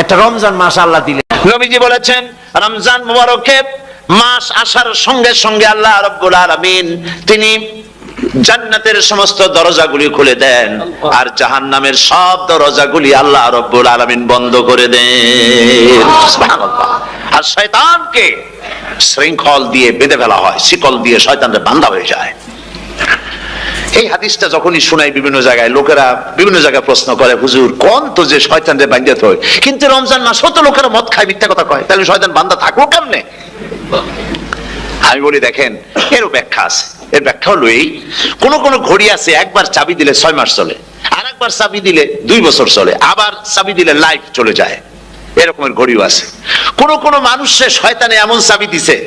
একটা রমজান মাস আল্লাহ দিলেন। নবীজি বলেছেন রমজান মুবারকে মাস আসার সঙ্গে সঙ্গে আল্লাহ রাব্বুল আলামিন তিনি জান্নাতের সমস্ত দরজাগুলি খুলে দেন আর জাহান্নামের সব দরজাগুলি আল্লাহ রাব্বুল আলামিন বন্ধ করে দেন। সুবহানাল্লাহ। আর শয়তানকে শৃঙ্খল দিয়ে বেঁধে ফেলা হয়, শিকল দিয়ে শয়তানরা বাঁধা হয়ে যায়। এই হাদিসটা যখনই শোনাই বিভিন্ন জায়গায় লোকেরা বিভিন্ন জায়গায় প্রশ্ন করে, হুজুর কোন তো যে শয়তানরে বাঁধতে হয়, কিন্তু রমজান মাস তো লোকেরা মদ খায়, মিথ্যা কথা কয়, তাহলে শয়তান বাঁধা থাকবো কেমনে? আমি বলি দেখেন এরও ব্যাখ্যা আছে। এর ব্যাখ্যা হলো এই, কোন কোন ঘড়ি আছে একবার চাবি দিলে 6 মাস চলে, আর একবার চাবি দিলে 2 বছর চলে, আবার চাবি দিলে লাইফ চলে যায়, এরকমের ঘড়িও আছে। কোন কোন মানুষের শয়তানে এমন চাবি দিছে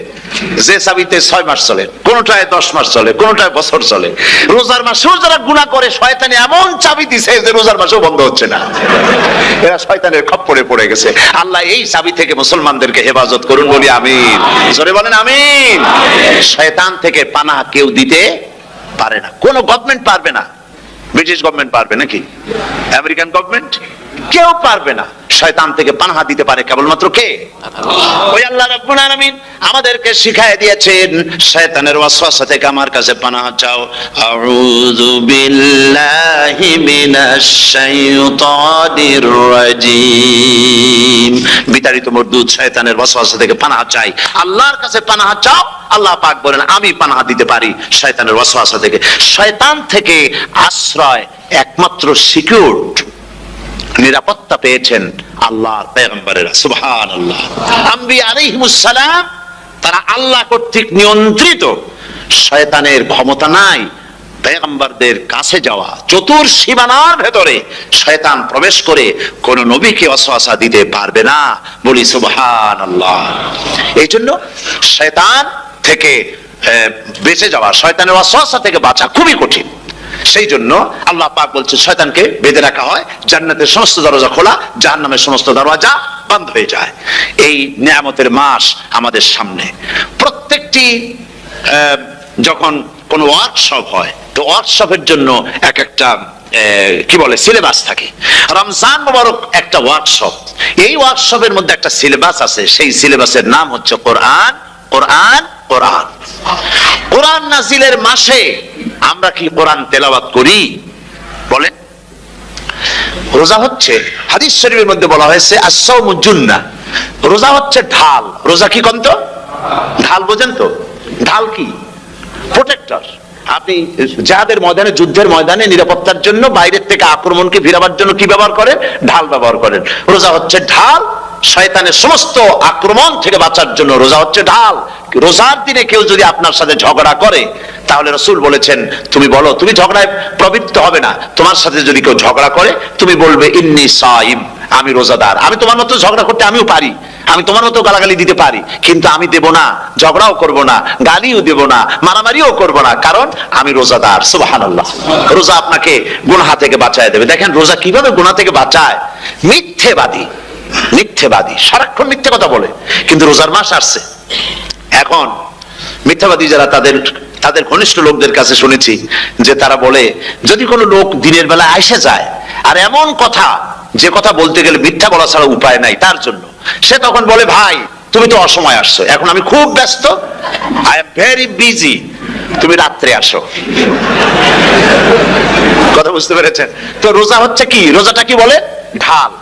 যে চাবিতে 6 মাস চলে, কোনটায় 10 মাস চলে, কোনটায় বছর চলে। রোজার মাসেও যারা গুনাহ করে শয়তানে এমন চাবি দিছে যে রোজার মাসেও বন্ধ হচ্ছে না। এরা শয়তানের খপ্পরে পড়ে গেছে। আল্লাহ এই চাবি থেকে মুসলমানদেরকে হেফাজত করুন, বলি আমিন। জোরে বলেন আমিন। শয়তান থেকে পানাহ কেউ দিতে পারে না, কোন গভর্নমেন্ট পারবে না। ব্রিটিশ গভর্নমেন্ট পারবে নাকি? American government? কেউ পারবে না। শয়তান থেকে পানাহ দিতে পারে কেবলমাত্র কে? ওই আল্লাহ রাব্বুল আলামিন আমাদেরকে শিখায় দিয়েছেন শয়তানের ওয়াসওয়াসা থেকে আমার কাছে পানাহ চাও। আউযু বিল্লাহি মিনাশ শাইতানির রাজিম। বিতাড়িত মরদুদ শয়তানের ওয়াসওয়াসা থেকে পানাহ চাই, আল্লাহর কাছে পানাহ চাও। আল্লাহ পাক বলেন আমি পানাহ দিতে পারি শয়তানের ওয়াসওয়াসা থেকে। শয়তান থেকে আশ্রয় একমাত্র সিকিউর নিরাপত্তা পেয়েছেন আল্লাহর পয়গম্বরেরা। সুবহানাল্লাহ। আম্বিয়া আলাইহিমুস সালাম তারা আল্লাহ কর্তৃক নিয়ন্ত্রিত, শয়তানের ক্ষমতা নাই পয়গম্বরদের কাছে যাওয়া। চতুর সীমানার ভেতরে শয়তান প্রবেশ করে কোন নবীকে ওয়াসওয়াসা দিতে পারবে না, বলি সুবহানাল্লাহ। এই জন্য শয়তান থেকে বেঁচে যাওয়া, শয়তানের ওয়াসওয়াসা থেকে বাঁচা খুবই কঠিন। সেই জন্য আল্লাহ পাক বলছে শয়তানকে বেঁধে রাখা হয়, জান্নাতের সমস্ত দরজা খোলা, জাহান্নামের সমস্ত দরজা বন্ধ হয়ে যায়। এই নিয়ামতের মাস আমাদের সামনে। প্রত্যেকটি যখন কোন ওয়ার্কশপ হয়, তো ওয়ার্কশপের জন্য এক একটা কি বলে সিলেবাস থাকে। রমজান মুবারক একটা ওয়ার্কশপ। এই ওয়ার্কশপের মধ্যে একটা সিলেবাস আছে, সেই সিলেবাসের নাম হচ্ছে কোরআন। কোরআন কোরআন কোরআন নাজিলের মাসে আমরা কি কোরআন তেলাওয়াত করি? বলেন। রোজা হচ্ছে, হাদিস শরীফের মধ্যে বলা হয়েছে আস-সাওমু জুন্নাহ, রোজা হচ্ছে ঢাল। রোজা কি কোন তো? ঢাল বোঝেন তো? ঢাল কি? প্রোটেক্টর। আপনি যাদের ময়দানে, যুদ্ধের ময়দানে নিরাপত্তার জন্য, বাইরের থেকে আক্রমণকে ভিড়াবার জন্য কি ব্যবহার করেন? ঢাল ব্যবহার করেন। রোজা হচ্ছে ঢাল, শয়তানের সমস্ত আক্রমণ থেকে বাঁচার জন্য রোজা হচ্ছে ঢাল। রোজার দিনে কেউ যদি আপনার সাথে ঝগড়া করে, তাহলে রাসূল বলেছেন তুমি বলো, তুমি ঝগড়ায় প্রবৃত্ত হবে না। তোমার সাথে যদি কেউ ঝগড়া করে, তুমি বলবে ইন্নী সাইম, আমি রোজাদার। আমি তোমার মতো ঝগড়া করতে আমিও পারি, আমি তোমার মতো গালাগালি দিতে পারি, কিন্তু আমি দেব না, ঝগড়াও করব না, গালিও দেব না, মারামারিও করব না, কারণ আমি রোজাদার। সুবহানাল্লাহ। রোজা আপনাকে গুনাহ থেকে বাঁচায় দেবে। দেখেন রোজা কিভাবে গুনাহ থেকে বাঁচায়। মিথ্যেবাদী, মিথ্যেবাদী সারাক্ষণ মিথ্যে কথা বলে, কিন্তু রোজার মাস আসছে। এখন মিথ্যাবাদী যারা, তাদের ঘনিষ্ঠ লোকদের কাছে শুনেছি যে তারা বলে, যদি কোনো লোক দিনের বেলা এসে যায় আর এমন কথা, যে কথা বলতে গেলে মিথ্যা বলা ছাড়া উপায় নাই তার জন্য, সে তখন বলে ভাই তুমি তো অসময় আসছো, এখন আমি খুব ব্যস্ত, আই এম ভেরি বিজি, তুমি রাত্রে আসো। কথা বুঝতে পেরেছেন তো? রোজা হচ্ছে কি? রোজাটা কি বলে? ঢাল।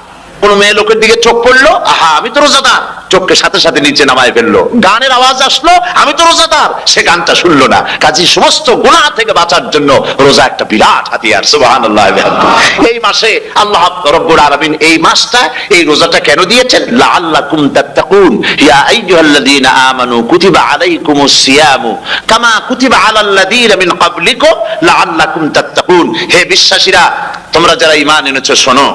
কোন মেয়ে লোকের দিকে চোখ পড়লো, আহা আমি তো রোজাদার, চোখকে সাথে সাথে নিচে নামায় ফেললো। গানের আওয়াজ আসলো, আমি তো রোজাদার, সে গানটা শুনলো না। কাজী সমস্ত গুনাহ থেকে বাঁচার জন্য রোজা একটা বিরাট হাতিয়ার। সুবহানাল্লাহ। এই মাসে আল্লাহ রাব্বুল আলামিন এই মাসটা, এই রোজাটা কেন দিয়েছেন? লাআল্লাকুম তাত্তাকুন, ইয়া আইয়ুহাল্লাযীনা আমানু কুতিবা আলাইকুমুস সিয়ামু কামা কুতিবা আলাল্লাযীনা মিন ক্বাবলিকুম লাআল্লাকুম তাত্তাকুন। হে বিশ্বাসীরা, তোমরা যারা ঈমান এনেছো, শোনো,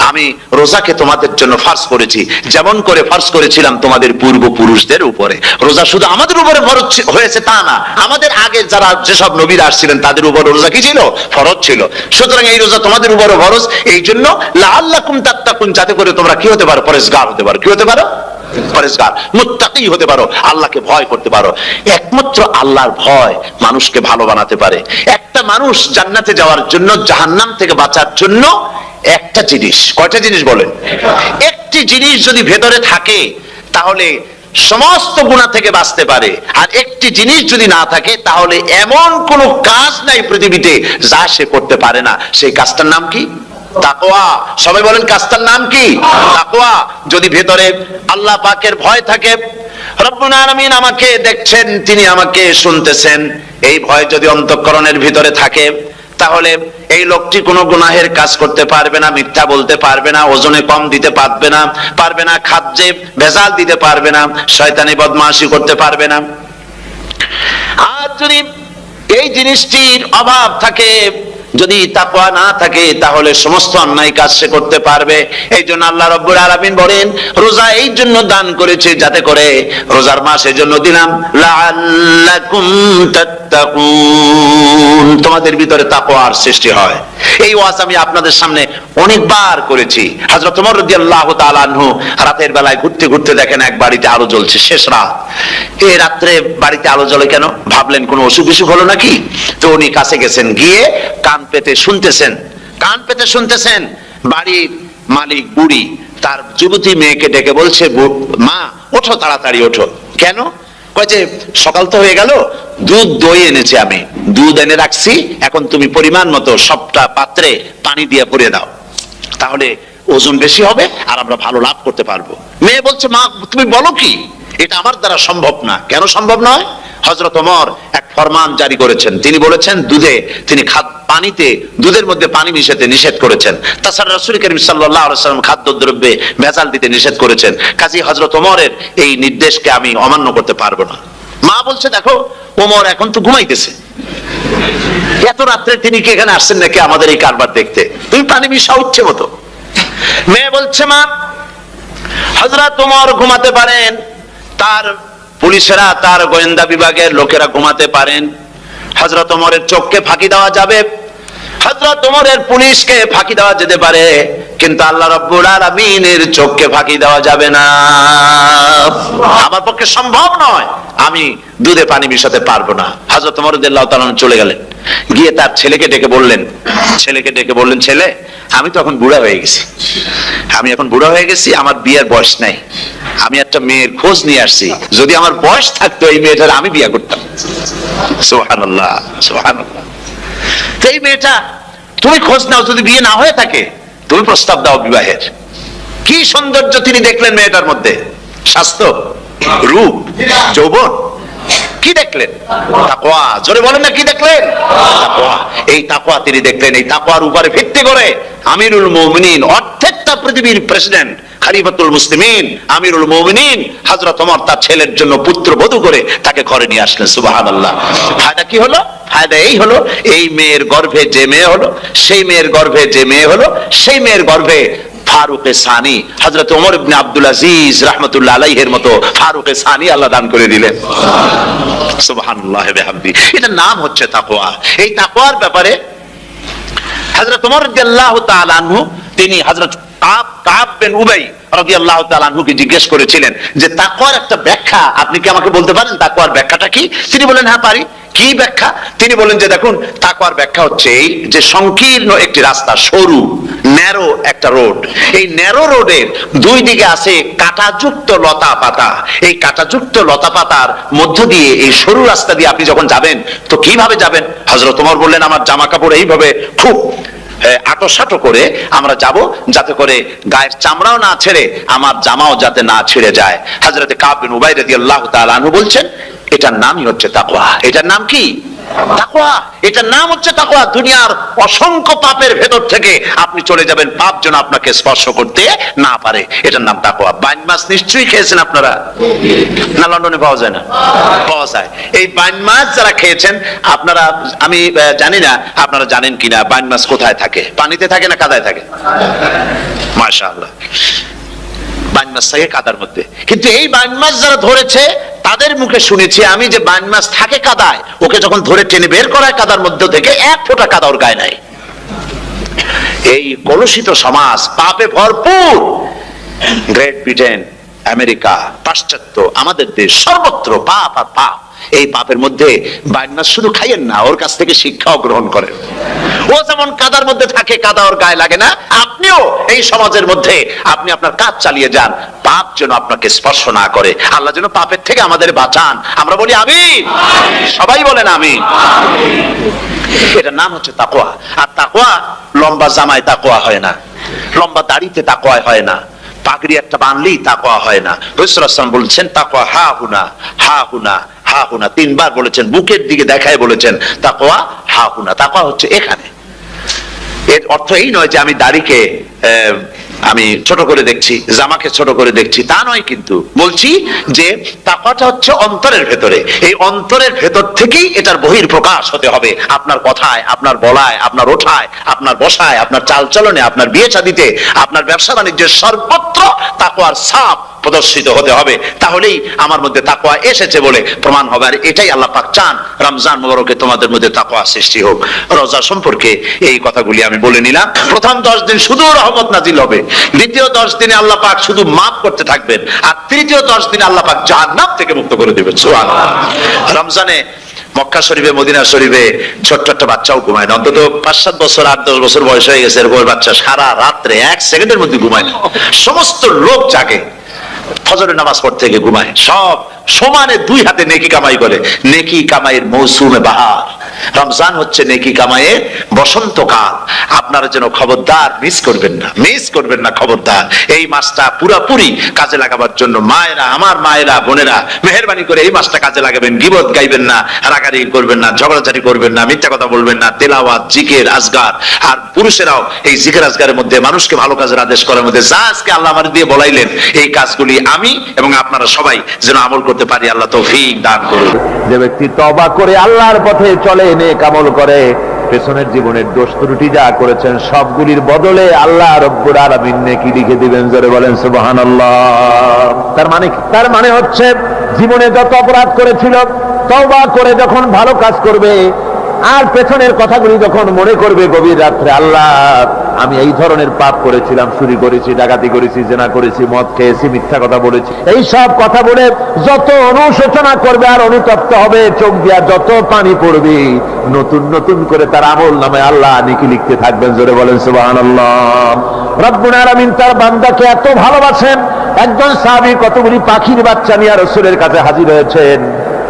আমি রোজাকে তোমাদের জন্য ফার্জ করেছি, যেমন করে ফার্জ করেছিলাম তোমাদের পূর্বপুরুষদের উপরে। রোজা শুধু আমাদের উপরে ফরজ হয়েছে তা না, আমাদের আগে যারা যেসব নবীরা আসছিলেন তাদের উপর রোজা কি ছিল? ফরজ ছিল। সুতরাং এই রোজা তোমাদের উপরে ফরজ, এই জন্য লাআল্লাকুম তাত্তাকুন, যাতে করে তোমরা কি হতে পারো? পরেজগার হতে পারো। কি হতে পারো? পরেজগার, মুত্তাকি হতে পারো, আল্লাহকে ভয় করতে পারো। একমাত্র আল্লাহর ভয় মানুষকে ভালো বানাতে পারে। একটা মানুষ জান্নাতে যাওয়ার জন্য, জাহান্নাম থেকে বাঁচার জন্য একটা জিনিস, কয়টা জিনিস বলেন? একটি জিনিস যদি ভেতরে থাকে তাহলে সমস্ত গুনাহ থেকে বাঁচতে পারে, আর একটি জিনিস যদি না থাকে তাহলে এমন কোন কাজ নাই পৃথিবীতে যা সে করতে পারে না। সেই কাজটার নাম কি? তাকওয়া। সবাই বলেন কাজটার নাম কি? তাকওয়া। যদি ভেতরে আল্লাহ পাকের ভয় থাকে, রব্বুল আলামিন আমাকে দেখছেন, তিনি আমাকে শুনতেছেন, এই ভয় যদি অন্তঃকরণের ভিতরে থাকে তাহলে এই লোকটি কোনো গুনাহের কাজ করতে পারবে না, মিথ্যা বলতে পারবে না, ওজনে কম দিতে পারবে না, খাদ্যে ভেজাল দিতে পারবে না, শয়তানি বদমাশি করতে পারবে না। আর যদি এই জিনিসটির অভাব থাকে, যদি তাকওয়া না থাকে, তাহলে সমস্ত অন্যায় কাজ সে করতে পারবে। এই জন্য আল্লাহ রাব্বুল আলামিন বলেন, রোজা এই জন্য দান করেছে যাতে করে, রোজার মাস এই জন্য দিলাম, লাআল্লাকুম তাত্তাকুন, তোমাদের ভিতরে তাকওয়ার সৃষ্টি হয়। এই ওয়াজ আমি আপনাদের সামনে অনেকবার করেছি। হযরত ওমর রাদিয়াল্লাহু তাআলা আনহু রাতের বেলায় ঘুরতে ঘুরতে দেখেন এক বাড়িতে আলো জ্বলছে, শেষ রাত। এই রাত্রে বাড়িতে আলো জ্বলে কেন? ভাবলেন কোনো অসুখ বিসুখ হলো নাকি। তো উনি কাছে গেছেন, গিয়ে কান পেতে শুনতেছেন। বাড়ির মালিক বুড়ি তার যুবতী মেয়েকে ডেকে বলছে, মা ওঠো, তাড়াতাড়ি ওঠো। কেন? কয় যে সকাল তো হয়ে গেল, দুধ দই এনেছি, আমি দুধ এনে রাখছি, এখন তুমি পরিমাণ মতো সবটা পাত্রে পানি দিয়ে ভরে দাও, তাহলে ওজন বেশি হবে আর আমরা ভালো লাভ করতে পারবো। মেয়ে বলছে, মা তুমি বলো কি, এটা আমার দ্বারা সম্ভব না। কেন সম্ভব নয়? হযরত ওমর এক ফরমান জারি করেছেন, তিনি বলেছেন পানিতে দুধের মধ্যে পানি মিশাতে নিষেধ করেছেন। তাছাড়া রাসূল করিম সাল্লাল্লাহু আলাইহি ওয়াসাল্লাম খাদ্যদ্রব্যে ভেজাল দিতে নিষেধ করেছেন। কাজী হযরত ওমরের এই নির্দেশকে আমি অমান্য করতে পারবো না। মা বলছে, দেখো ওমর এখন তো ঘুমাইতেছে, এত রাত্রে তিনি কি এখানে আসছেন নাকি আমাদের এই কারবার দেখতে, তুমি পানি মিশাও ইচ্ছে মতো। মেয়ে বলছে, মা হযরত ওমর ঘুমাতে পারেন, তার পুলিশেরা, তার গোয়েন্দা বিভাগের লোকেরা ঘুমাতে পারেন, হযরত ওমরের চোখকে ফাঁকি দেওয়া যাবে, হযরত ওমরের পুলিশকে ফাঁকি দেওয়া যেতে পারে, কিন্তু আল্লাহ রাব্বুল আলামিনের চোখকে ফাঁকি দেওয়া যাবে না। আমার পক্ষে সম্ভব নয়, আমি দুধে পানি মিশাতে পারবো না। হযরত ওমর রাদিয়াল্লাহু তাআলা চলে গেলেন, গিয়ে তার ছেলেকে ডেকে বললেন, ছেলে আমি তো এখন বুড়া হয়ে গেছি, আমার বিয়ের বয়স নাই, আমি একটা মেয়ের খোঁজ নিয়ে আসছি, যদি আমার বয়স থাকতো এই মেয়েটার আমি বিয়ে করতাম। সুবহানাল্লাহ, সুবহানাল্লাহ। এই মেয়েটা তুমি খোঁজ নাও, যদি বিয়ে না হয়ে থাকে তুমি প্রস্তাব দাও বিবাহের। কি সৌন্দর্য তিনি দেখলেন মেয়েটার মধ্যে, স্বাস্থ্য, রূপ, যৌবন, কি দেখলেন? তাকওয়া। জোরে বলেন না, কি দেখলেন? তাকওয়া। এই তাকওয়া তিনি দেখলেন। এই তাকওয়ার উপরে ভিত্তি করে আমিরুল মুমিনিন, অর্থাৎ পৃথিবীর প্রেসিডেন্ট, খলিফাতুল মুসলিমিন, আমিরুল মুমিনিন হযরত ওমর তার ছেলের জন্য পুত্রবধূ করে তাকে ঘরে নিয়ে আসলেন। সুবহানাল্লাহ। ফায়দা কি হলো? ফায়দা এই হলো, এই মেয়ের গর্ভে যে মেয়ে হলো, সেই মেয়ের গর্ভে যে মেয়ে হলো, সেই মেয়ের গর্ভে ফারুকে সানি হযরত ওমর ইবনে আব্দুল আজিজ রাহমাতুল্লাহ আলাইহির মতো ফারুকে সানি আল্লাহ দান করে দিলেন। সুবহানাল্লাহ বিহামদি। এটার নাম হচ্ছে তাকওয়া। এই তাকওয়ার ব্যাপারে হযরত ওমর রাদিয়াল্লাহু তাআলা আনহু তিনি হযরত কাব বিন উবাই রাদিয়াল্লাহু তাআলা আনহুকে জিজ্ঞেস করেছিলেন যে তাকওয়ার একটা ব্যাখ্যা আপনি কি আমাকে বলতে পারেন, তাকওয়ার ব্যাখ্যাটা কি? তিনি বলেন, হ্যাঁ পারি। কি ব্যাখ্যা? তিনি বলেন যে দেখুন, তাকওয়ার ব্যাখ্যা হচ্ছে এই যে সংকীর্ণ একটি রাস্তা, সরু ন্যারো একটা রোড, এই ন্যারো রোডের দুই দিকে আছে কাঁটাযুক্ত লতা পাতা, এই কাঁটাযুক্ত লতা পাতার মধ্য দিয়ে এই সরু রাস্তা দিয়ে আপনি যখন যাবেন তো কিভাবে যাবেন? হযরত ওমর বললেন, আমার জামা কাপড় এইভাবে খুব আটোসাটো করে আমরা যাব, যাতে করে গায়ের চামড়াও না ছেড়ে আমার জামাও যাতে না ছিঁড়ে যায়। হযরত কাব বিন উবাই রাদিয়াল্লাহু তাআলা আনহু বলছেন, এটার নামই হচ্ছে তাকওয়া। এটার নাম কি? তাকওয়া। এটার নাম হচ্ছে তাকওয়া। দুনিয়ার অসংখ্য পাপের ভেতর থেকে আপনি চলে যাবেন, পাপ যেন আপনাকে স্পর্শ করতে না পারে, এটার নাম তাকওয়া। বাইন মাছ নিশ্চয়ই খেয়েছেন আপনারা, না লন্ডনে পাওয়া যায় না? পাওয়া যায়। এই বাইন মাছ যারা খেয়েছেন আপনারা, আমি জানি না আপনারা জানেন কিনা, বাইন মাছ কোথায় থাকে? পানিতে থাকে না কাদায় থাকে? মাশাআল্লাহ, বাইন মাছ থাকে কাদার মধ্যে। কিন্তু এই বাইন মাছ যারা ধরেছে তাদের মুখে শুনেছি আমি যে বাইন মাছ থাকে কাদায়, ওকে যখন ধরে টেনে বের করায় কাদার মধ্যে থেকে এক ফোঁটা কাদা ওর গায়ে নাই। এই কলুষিত সমাজ, পাপে ভরপুর, গ্রেট ব্রিটেন, আমেরিকা, পাশ্চাত্য, আমাদের দেশ, সর্বত্র পাপ আর পাপ। এই পাপের মধ্যে বাইন মাছ শুধু খাইয়েন না, ওর কাছ থেকে শিক্ষাও গ্রহণ করেন। ও যেমন কাদার মধ্যে থাকে, কাদা ওর গায়ে লাগে না, আপনিও এই সমাজের মধ্যে আপনি আপনার কাজ চালিয়ে যান, পাপ যেন আপনাকে স্পর্শ না করে। আল্লাহ যেন পাপের থেকে আমাদের বাঁচান। আমরা বলি আমিন, সবাই বলেন আমিন। এটার নাম হচ্ছে তাকওয়া। আর তাকওয়া লম্বা জামায় তাকওয়া হয় না, লম্বা দাড়িতে তাকওয়া হয় না, পাগড়ি একটা বানলেই তাকওয়া হয় না। রাসূলুল্লাহ সাল্লাল্লাহু আলাইহি ওয়াসাল্লাম বলেছেন তাকওয়া হা হুনা, হা হুনা, হা হুনা, তিনবার বলেছেন, বুকের দিকে দেখায় বলেছেন তাকওয়া হা হুনা। তাকওয়া হচ্ছে এখানে। এর অর্থ এই নয় যে আমি দাড়িকে আমি ছোট করে দেখছি, জামাকে ছোট করে দেখছি, তা নয়। কিন্তু বলছি যে তাকওয়াটা হচ্ছে অন্তরের ভেতরে, এই অন্তরের ভেতর থেকেই এটার বহির প্রকাশ হতে হবে। আপনার কথায়, আপনার বলায়, আপনার ওঠায়, আপনার বসায়, আপনার চালচলনে, আপনার বিয়ে শাদীতে, আপনার ব্যবসা বাণিজ্যের সর্বত্র তাকওয়ার ছাপ প্রদর্শিত হতে হবে। তাহলেই আমার মধ্যে তাকওয়া এসেছে বলে প্রমাণ হবে। আর এটাই আল্লাহ পাক চান, রমজান মুবারকে তোমাদের মধ্যে তাকওয়া সৃষ্টি হোক। রোজা সম্পর্কে এই কথাগুলি আমি বলে নিলাম। প্রথম 10 দিন শুধু রহমত নাজিল হবে, দ্বিতীয় 10 দিনে আল্লাহ পাক শুধু মাফ করতে থাকবেন, আর তৃতীয় 10 দিনে আল্লাহ পাক জাহান্নাম থেকে মুক্ত করে দেবেন। সুবহানাল্লাহ। রমজানে মক্কা শরীফে, মদিনা শরীফে ছোট্ট একটা বাচ্চাও ঘুমায় না। অন্তত 5-7 বছর, 8-10 বছর বয়স হয়ে গেছে এরকম বাচ্চা সারা রাত্রে 1 সেকেন্ডের মধ্যে ঘুমায় না। সমস্ত লোক জাগে, ফজরের নামাজ পড়তে গিয়ে ঘুমায়, সব সমানে 2 হাতে নেকি কামাই করে। নেকি কামাইয়ের মৌসুমে বাহার। রমজান হচ্ছে নেকি কামাইয়ের বসন্তকাল। আপনারা যেন খবরদার মিস করবেন না, মিস করবেন না, খবরদার। এই মাসটা পুরোপুরি কাজে লাগাবার জন্য মায়েরা, আমার মায়েরা, বোনেরা, মেহেরবানি করে এই মাসটা কাজে লাগাবেন। গীবত গাইবেন না, রাগারাগি করবেন না, ঝগড়াঝাড়ি করবেন না, মিথ্যা কথা বলবেন না, তেলাওয়াত, জিকির, আজগার। আর পুরুষেরাও এই জিকির আজগারের মধ্যে, মানুষকে ভালো কাজের আদেশ করার মধ্যে যা আজকে আল্লাহ আমার দিয়ে বলাইলেন, এই কাজগুলি আমি এবং আপনারা সবাই যেন আমল করতে পারি। আল্লাহ তৌফিক দান করুন। যে ব্যক্তি তওবা করে আল্লাহর পথে চলে, নেক আমল করে, পেছনের জীবনের দোষ ত্রুটি যা করেছেন সবগুলির বদলে আল্লাহ রব্বুল আলামিন নেকি লিখে দিবেন। জোরে বলেন সুবহানাল্লাহ। তার মানে হচ্ছে জীবনে যত অপরাধ করেছিল, তওবা করে যখন ভালো কাজ করবে, আর পেছনের কথাগুলি যখন মনে করবে গভীর রাত্রে, আল্লাহ আমি এই ধরনের পাপ করেছিলাম, চুরি করেছি, ডাকাতি করেছি, জেনা করেছি, মদ খেয়েছি, মিথ্যা কথা বলেছি, এই সব কথা বলে যত অনুশোচনা করবে আর অনুতপ্ত হবে, চোখ দিয়া যত পানি পড়বে, নতুন নতুন করে তার আমল নামে আল্লাহ নেকি লিখতে থাকবেন। জোরে বলেন সুবহানাল্লাহ। রব্বুল আলামিন তার বান্দাকে এত ভালোবাসেন, একজন সাহাবী কতগুলি পাখির বাচ্চা নিয়ে রাসূলের কাছে হাজির হয়েছেন।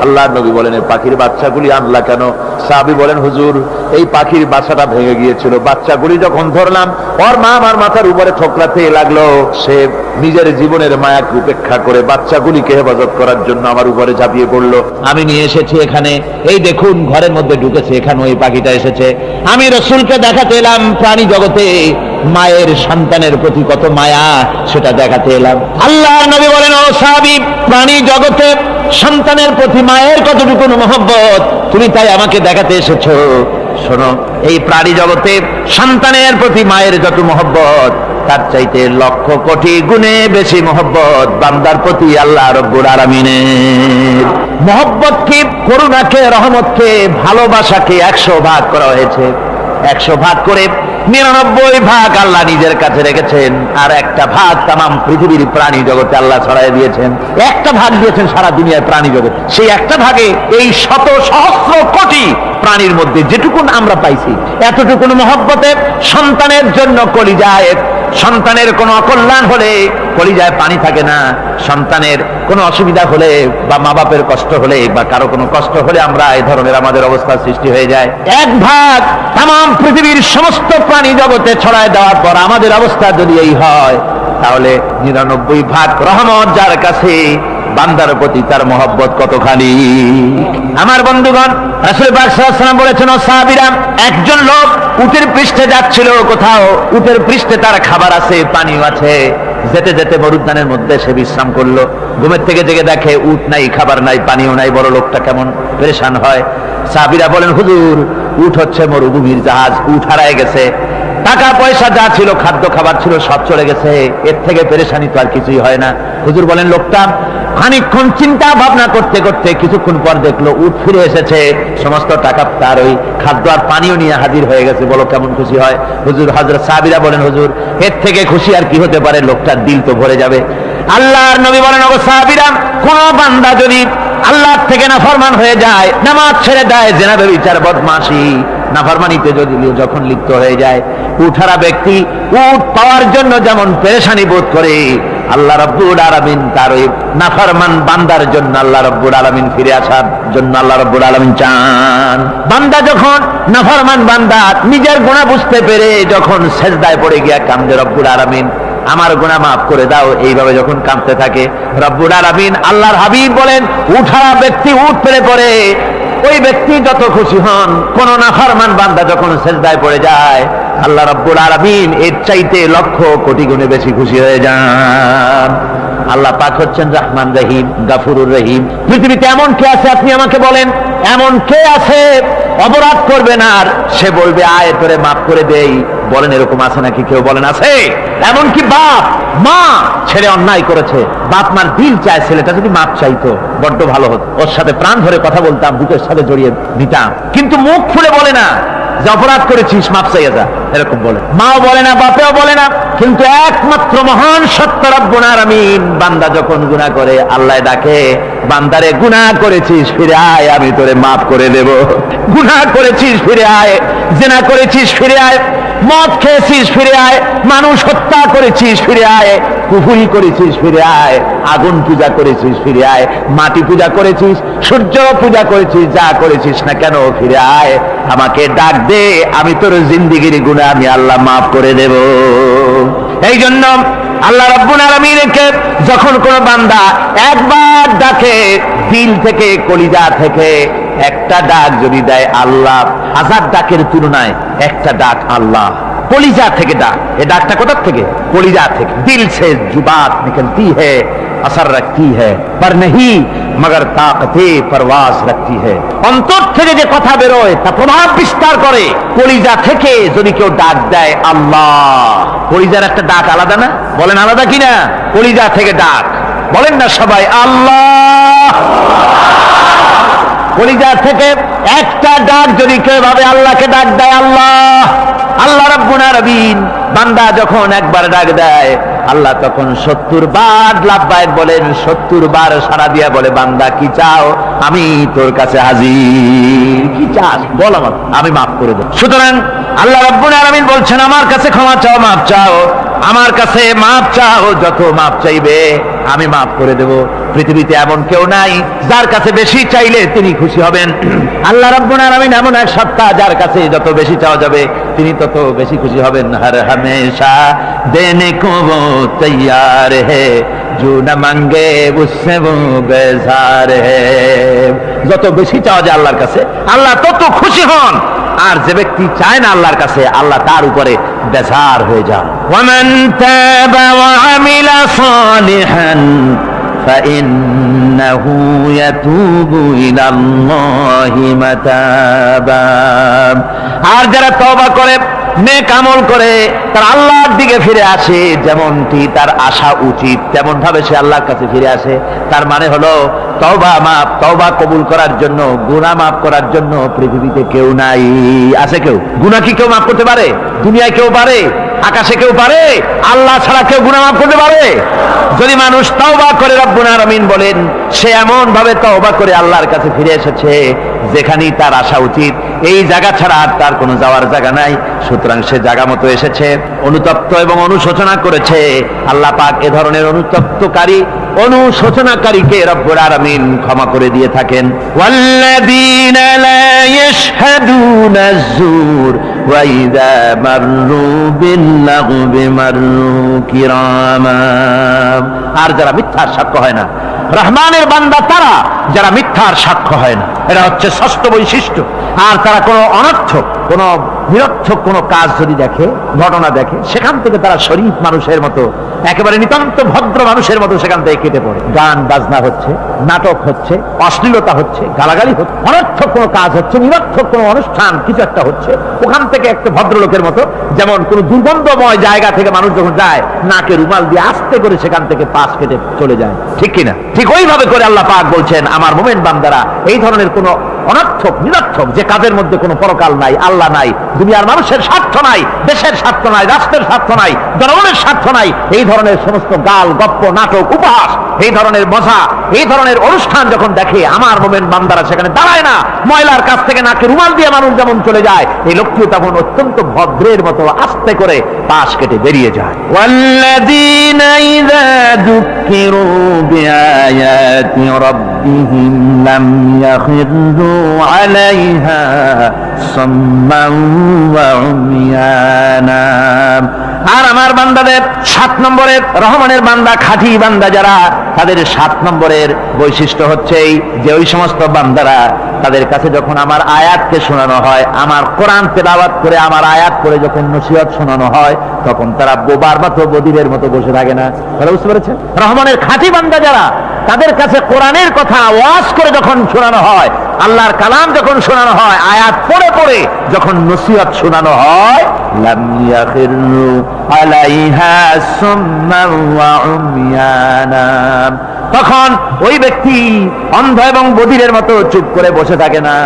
আল্লাহর নবী বলেন, এই পাখির বাচ্চাগুলি আনলা কেন? সাহাবী বলেন, হুজুর এই পাখির বাসাটা ভেঙে গিয়েছিল, বাচ্চাগুলি যখন ধরলাম ওর মা আমার মাথার উপরে ঠোকরাতে লাগলো, সে নিজের জীবনের মায়াকে উপেক্ষা করে বাচ্চাগুলিকে হেফাজত করার জন্য আমার উপরে ঝাঁপিয়ে পড়লো। আমি নিয়ে এসেছি এখানে, এই দেখুন ঘরের মধ্যে ঢুকেছে, এখানে ওই পাখিটা এসেছে। আমি রাসূলকে দেখাতে এলাম প্রাণী জগতে মায়ের সন্তানের প্রতি কত মায়া, সেটা দেখাতে এলাম। আল্লাহর নবী বলেন, ও সাহাবী, প্রাণী জগতে সন্তানের প্রতি মায়ের কতটুকু মহব্বত তুমি তাই আমাকে দেখাতে এসেছো। শোনো, এই প্রাণী জগতে সন্তানের প্রতি মায়ের যত মহব্বত, তার চাইতে লক্ষ কোটি গুণে বেশি মহব্বত বান্দার প্রতি আল্লাহ রব্বুল আলামিনের। মহব্বতকে, করুণাকে, রহমতকে, ভালোবাসাকে 100 ভাগ করা হয়েছে। 100 ভাগ করে 99 ভাগ আল্লাহ নিজের কাছে রেখেছেন, আর একটা ভাগ তামাম পৃথিবীর প্রাণী জগতে আল্লাহ ছড়াই দিয়েছেন। একটা ভাগ দিয়েছেন সারা দুনিয়ার প্রাণী জগৎ। সেই একটা ভাগে এই শত সহস্র কোটি প্রাণীর মধ্যে যেটুকুন আমরা পাইছি, এতটুকুন মহব্বতে সন্তানের জন্য কলিজায়, সন্তানের কোনো অকল্যাণ হলে কলিজায় পানি থাকে না, সন্তানের কোনো অসুবিধা হলে বা মা বাপের কষ্ট হলে বা কারো কোনো কষ্ট হলে আমরা এই ধরনের আমাদের অবস্থা সৃষ্টি হয়ে যায়। 1 ভাগ তামাম পৃথিবীর সমস্ত প্রাণী জগতে ছড়ায় দেওয়ার পর আমাদের অবস্থা যদি এই হয়, তাহলে 99 ভাগ রহমত যার কাছে, বান্দার প্রতি তার মহব্বত কতখানি। আমার বন্ধুগণ, রাসূল পাক সাল্লাল্লাহু আলাইহি ওয়াসাল্লাম বলেছেন, ও সাহাবীরা, একজন লোক উটের পৃষ্ঠে যাচ্ছিল কোথাও, উটের পৃষ্ঠে তার খাবার আছে, পানিও আছে, যেতে যেতে মরুদ্যানের মধ্যে সে বিশ্রাম করলো। ঘুমের থেকে জেগে দেখে উট নাই, খাবার নাই, পানিও নাই। বড় লোকটা কেমন পেরেশান হয়। সাহাবীরা বলেন, হুজুর উট হচ্ছে মরুভূমির জাহাজ, উট হারায় গেছে, টাকা পয়সা যা ছিল, খাদ্য খাবার ছিল, সব চলে গেছে, এর থেকে পেরেশানি তো আর কিছুই হয় না। হুজুর বলেন, লোকটা খানিকক্ষণ চিন্তা ভাবনা করতে করতে কিছুক্ষণ পর দেখলো উট ফিরে এসেছে, সমস্ত টাকা তার ওই খাদ্য আর পানিও নিয়ে হাজির হয়ে গেছে। বলো কেমন খুশি হয়? হুজুর, হযরত সাহাবীরা বলেন, হুজুর এর থেকে খুশি আর কি হতে পারে, লোকটার দিল তো ভরে যাবে। আল্লাহর নবী বলেন, ও সাহাবীরা, কোন বান্দা যদি আল্লাহর থেকে নাফরমান হয়ে যায়, নামাজ ছেড়ে দেয়, জিনা, ব্যভিচার, বদমাশি, নাফরমানিতে যদি যখন লিপ্ত হয়ে যায়, উঠারা ব্যক্তি উট পাওয়ার জন্য যেমন পেরেশানি বোধ করে, আল্লাহ রাব্বুল আলামিন তার ওই নাফরমান বান্দার জন্য আল্লাহ রাব্বুল আলামিন ফিরে আসার জন্য আল্লাহ রাব্বুল আলামিন চান। বান্দা যখন নাফরমান বান্দা নিজের গুনাহ বুঝতে পেরে যখন সেজদায় পড়ে গিয়া কান্দে, রব্বুল আলামিন আমার গুনাহ মাফ করে দাও, এইভাবে যখন কাঁদতে থাকে, রব্বুল আলামিন আল্লাহর হাবিব বলেন, উঠারা ব্যক্তি উঠ পেরে পড়ে, ওই ব্যক্তি যত খুশি হন। কোন নাফরমান বান্দা যখন সেজদায় পড়ে যায়, আল্লাহ রাব্বুল আলামিন এর চাইতে লক্ষ কোটি গুণে বেশি খুশি হয়ে যান। আল্লাহ পাক হচ্ছেন রহমান রহিম, গাফুরুর রহিম। পৃথিবীতে এমন কে আছে আপনি আমাকে বলেন, এমন কে আছে অপরাধ করবে না আর সে বলবে আয় তোরে মাফ করে দেই? বলেন এরকম আছে নাকি? কেউ বলেন আছে? এমনকি বাপ মা ছেলে অন্যায় করেছে, বাপ মার দিল চায় ছেলেটা যদি মাপ চাইতো বড্ড ভালো হতো, ওর সাথে প্রাণ ধরে কথা বলতাম, বুকের সাথে জড়িয়ে নিতাম, কিন্তু মুখ খুলে বলে না যে অপরাধ করেছিস মাপ চাইয়া যা, এরকম বলে। মাও বলে না, বাপেও বলে না, কিন্তু একমাত্র মহান সত্য রব্বুল আলামিন বান্দা যখন গুনাহ করে আল্লাহ ডাকে, বান্দারে গুনাহ করেছিস ফিরে আয়, আমি তোরে মাফ করে দেব। গুনাহ করেছিস ফিরে আয়, জিনা করেছিস ফিরে আয়, মদ খেয়েছিস ফিরে আয়, মানুষ হত্যা করেছিস ফিরে আয়, কুফরি করেছিস ফিরে আয়, আগুন পূজা করেছিস ফিরে আয়, মাটি পূজা করেছিস, সূর্য পূজা করেছিস, যা করেছিস না কেন ফিরে আয়, আমাকে ডাক দে, আমি তোর জিন্দেগির গুনাহ আমি আল্লাহ মাফ করে দেব। এই জন্য আল্লাহ রাব্বুল আলামিনকে যখন কোন বান্দা একবার ডাকে দিল থেকে, কলিজা থেকে, একটা ডাক যদি দেয় আল্লাহ, হাজার ডাকের তুলনায় একটা ডাক আল্লাহ, কলিজা থেকে ডাক। এই ডাকটা কোথা থেকে? কলিজা থেকে। দিল से जो बात निकलती है असर रखती है पर नहीं मगर ताकते परवाज रखती है। অন্তর থেকে যে কথা বেরোয় তা প্রভাব বিস্তার করে। কলিজা থেকে যদি কেউ ডাক দেয় আল্লাহ, কলিজার একটা ডাক আলাদা না? বলেন আলাদা কিনা? কলিজা থেকে ডাক, বলেন না সবাই আল্লাহ। কলিজা থেকে একটা ডাক যদি কেউ ভাবে আল্লাহকে ডাক দেয় আল্লাহ, আল্লাহ রাব্বুল আলামিন বান্দা যখন একবার ডাক দেয় আল্লাহ তখন 70 বার লাব্বাইক বলেন, 70 বার সাড়া দিয়া বলে বান্দা কি চাও, আমি তোর কাছে হাজির। কি চাস বল, আমার আমি মাফ করে দেব। সুতরাং আল্লাহ রাব্বুল আলামিন বলছেন আমার কাছে ক্ষমা চাও, মাফ চাও, আমার কাছে মাফ চাও, যত মাফ চাইবে আমি মাফ করে দেব। পৃথিবীতে এমন কেউ নাই যার কাছে বেশি চাইলে তিনি খুশি হবেন। আল্লাহ রাব্বুল আলামিন এমন এক সত্তা যার কাছে যত বেশি চাওয়া যাবে তিনি তত বেশি খুশি হবেন। হর হমেশা দেনে কো वो तैयार है जो न मांगे उससे वो बेजार है। যত বেশি চাওয়া যায় আল্লাহর কাছে আল্লাহ তত খুশি হন, আর যে ব্যক্তি চায় না আল্লাহর কাছে আল্লাহ তার উপরে বেজার হয়ে যান। ওয়ামান তাবা ওয়া আমিলা সালিহান ফাইন্নাহু ইয়াতুবু ইলাল্লাহি মাতাবা। আর যারা তওবা করে, নেক আমল করে, তার আল্লাহর দিকে ফিরে আসে, যেমনটি তার আশা উচিত তেমন ভাবে সে আল্লাহর কাছে ফিরে আসে, তার মানে হলো তওবা মাফ, তওবা কবুল করার জন্য, গুনাহ মাফ করার জন্য পৃথিবীতে কেউ নাই। আছে কেউ? গুনাহ কি কেউ মাফ করতে পারে? দুনিয়ায় কেউ পারে? আকাশে কেউ পারে? আল্লাহ ছাড়া কেউ গুনাহ মাফ করতে পারে? যদি মানুষ তওবা করে, রব্বুল আলামিন বলেন সে এমন ভাবে তওবা করে আল্লাহর কাছে ফিরে এসেছে যেখানেই তার আসা উচিত, এই জায়গা ছাড়া আর তার কোনো যাওয়ার জায়গা নাই। সুতরাং সে জায়গা মতো এসেছে, অনুতপ্ত এবং অনুশোচনা করেছে। আল্লাহ পাক এ ধরনের অনুতপ্তকারী, অনুশোচনাকারীকে রব্বুল আলামিন ক্ষমা করে দিয়ে থাকেন। ওয়াল্লাযীনা লা ইয়াশহাদুনা আয-যুর ওয়া ইযা মাররু বিল-লাগবি মাররু কিরামা। আর যারা মিথ্যার সাক্ষ্য হয় না, রহমানের বান্দা তারা যারা মিথ্যার সাক্ষ্য হয় না, এটা হচ্ছে ষষ্ঠ বৈশিষ্ট্য। আর তারা কোনো অনর্থক, কোনো নিরর্থক কোনো কাজ যদি দেখে, ঘটনা দেখে, সেখান থেকে তারা শরীফ মানুষের মতো, একেবারে নিতান্ত ভদ্র মানুষের মতো সেখান থেকে কেটে পড়ে। গান বাজনা হচ্ছে, নাটক হচ্ছে, অশ্লীলতা হচ্ছে, গালাগালি হচ্ছে, অনর্থক কোনো কাজ হচ্ছে, নিরর্থক কোনো অনুষ্ঠান কিছু একটা হচ্ছে, ওখান থেকে একটা ভদ্রলোকের মতো, যেমন কোন দুর্গন্ধময় জায়গা থেকে মানুষ যখন যায় নাকে রুমাল দিয়ে আস্তে করে সেখান থেকে পাশ কেটে চলে যায়, ঠিক কিনা? ঠিক ওইভাবে করে আল্লাহ পাক বলছেন আমার মুমিন বান্দারা এই ধরনের কোনো অনর্থক নিরর্থক, যে কাজের মধ্যে কোনো পরকাল নাই, আল্লাহ নাই, দুনিয়ার মানুষের স্বার্থ নাই, দেশের স্বার্থ নাই, রাষ্ট্রের স্বার্থ নাই, জনগণের স্বার্থ নাই, এই ধরনের সমস্ত গাল গপ্প নাটক উপহাস, এই ধরনের মজা, এই ধরনের অনুষ্ঠান যখন দেখে আমার মোমেন বান্দারা সেখানে দাঁড়ায় না। ময়লার কাছ থেকে নাকে রুমাল দিয়ে মানুষ যেমন চলে যায়, এই লোকটিও তখন অত্যন্ত ভদ্রের মতো আস্তে করে পাশ কেটে বেরিয়ে যায়। والذين إذا ذكروا بآيات ربهم لم يخروا عليها صما وعميانا। আর আমার বান্দাদের 7 নম্বরের রহমানের বান্দা, খাঁটি বান্দা যারা, তাদের 7 নম্বরের বৈশিষ্ট্য হচ্ছে এই যে ওই সমস্ত বান্দারা তাদের কাছে যখন আমার আয়াতকে শোনানো হয়, আমার কোরআন তেলাওয়াত করে আমার আয়াত করে যখন নসিহত শোনানো হয়, তখন তারা বোবার মতো বদিরের মতো বসে থাকে না। তারা বুঝতে পেরেছেন? রহমানের খাঁটি বান্দা যারা, তাদের কাছে কোরআনের কথা ওয়াজ করে যখন শোনানো হয়, আল্লাহর কালাম যখন শোনানো হয়, আয়াত পড়ে পড়ে যখন নসিহত শোনানো হয়, লাম ইয়াখিরু আলাইহা সুম্মান ওয়া উময়ানা, তখন ওই ব্যক্তি অন্ধ এবং বধিরের মতো চুপ করে বসে থাকে না,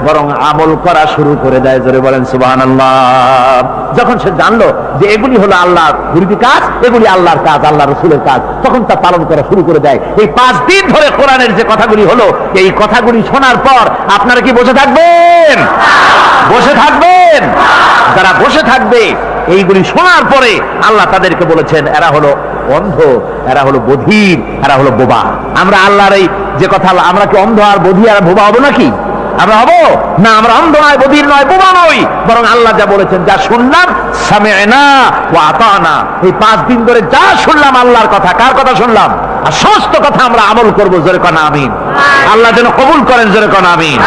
বরং আমল করা শুরু করে দেয়। জোরে বলেন সুবহানাল্লাহ। যখন সে জানলো যে এগুলি হলো আল্লাহর বিরোধী কাজ, এগুলি আল্লাহর কাজ, আল্লাহ রসুলের কাজ, তখন তা পালন করা শুরু করে দেয়। এই 5 দিন ধরে কোরআনের যে কথাগুলি হলো, এই কথাগুলি শোনার পর আপনারা কি বসে থাকবেন? বসে থাকবেন? যারা বসে থাকবে এইগুলি শোনার পরে আল্লাহ তাদেরকে বলেছেন এরা হলো অন্ধ, এরা হলো বধির, এরা হলো বোবা। আমরা আল্লাহর এই যে কথা, আমরা কি অন্ধ আর বধির আর বোবা হবো নাকি? আমরা হবো না। আমরা অন্ধ নয়, বধির নয়, বোবা নই, বরং আল্লাহ যা বলেছেন, যা শুনলাম সামি'না ওয়া আতানা, এই 5 দিন ধরে যা শুনলাম আল্লাহর কথা, কার কথা শুনলাম? আর সমস্ত কথা আমরা আমল করবো। জোরে কোন আমিন। আল্লাহ যেন কবুল করেন। জোরে কোন আমিন।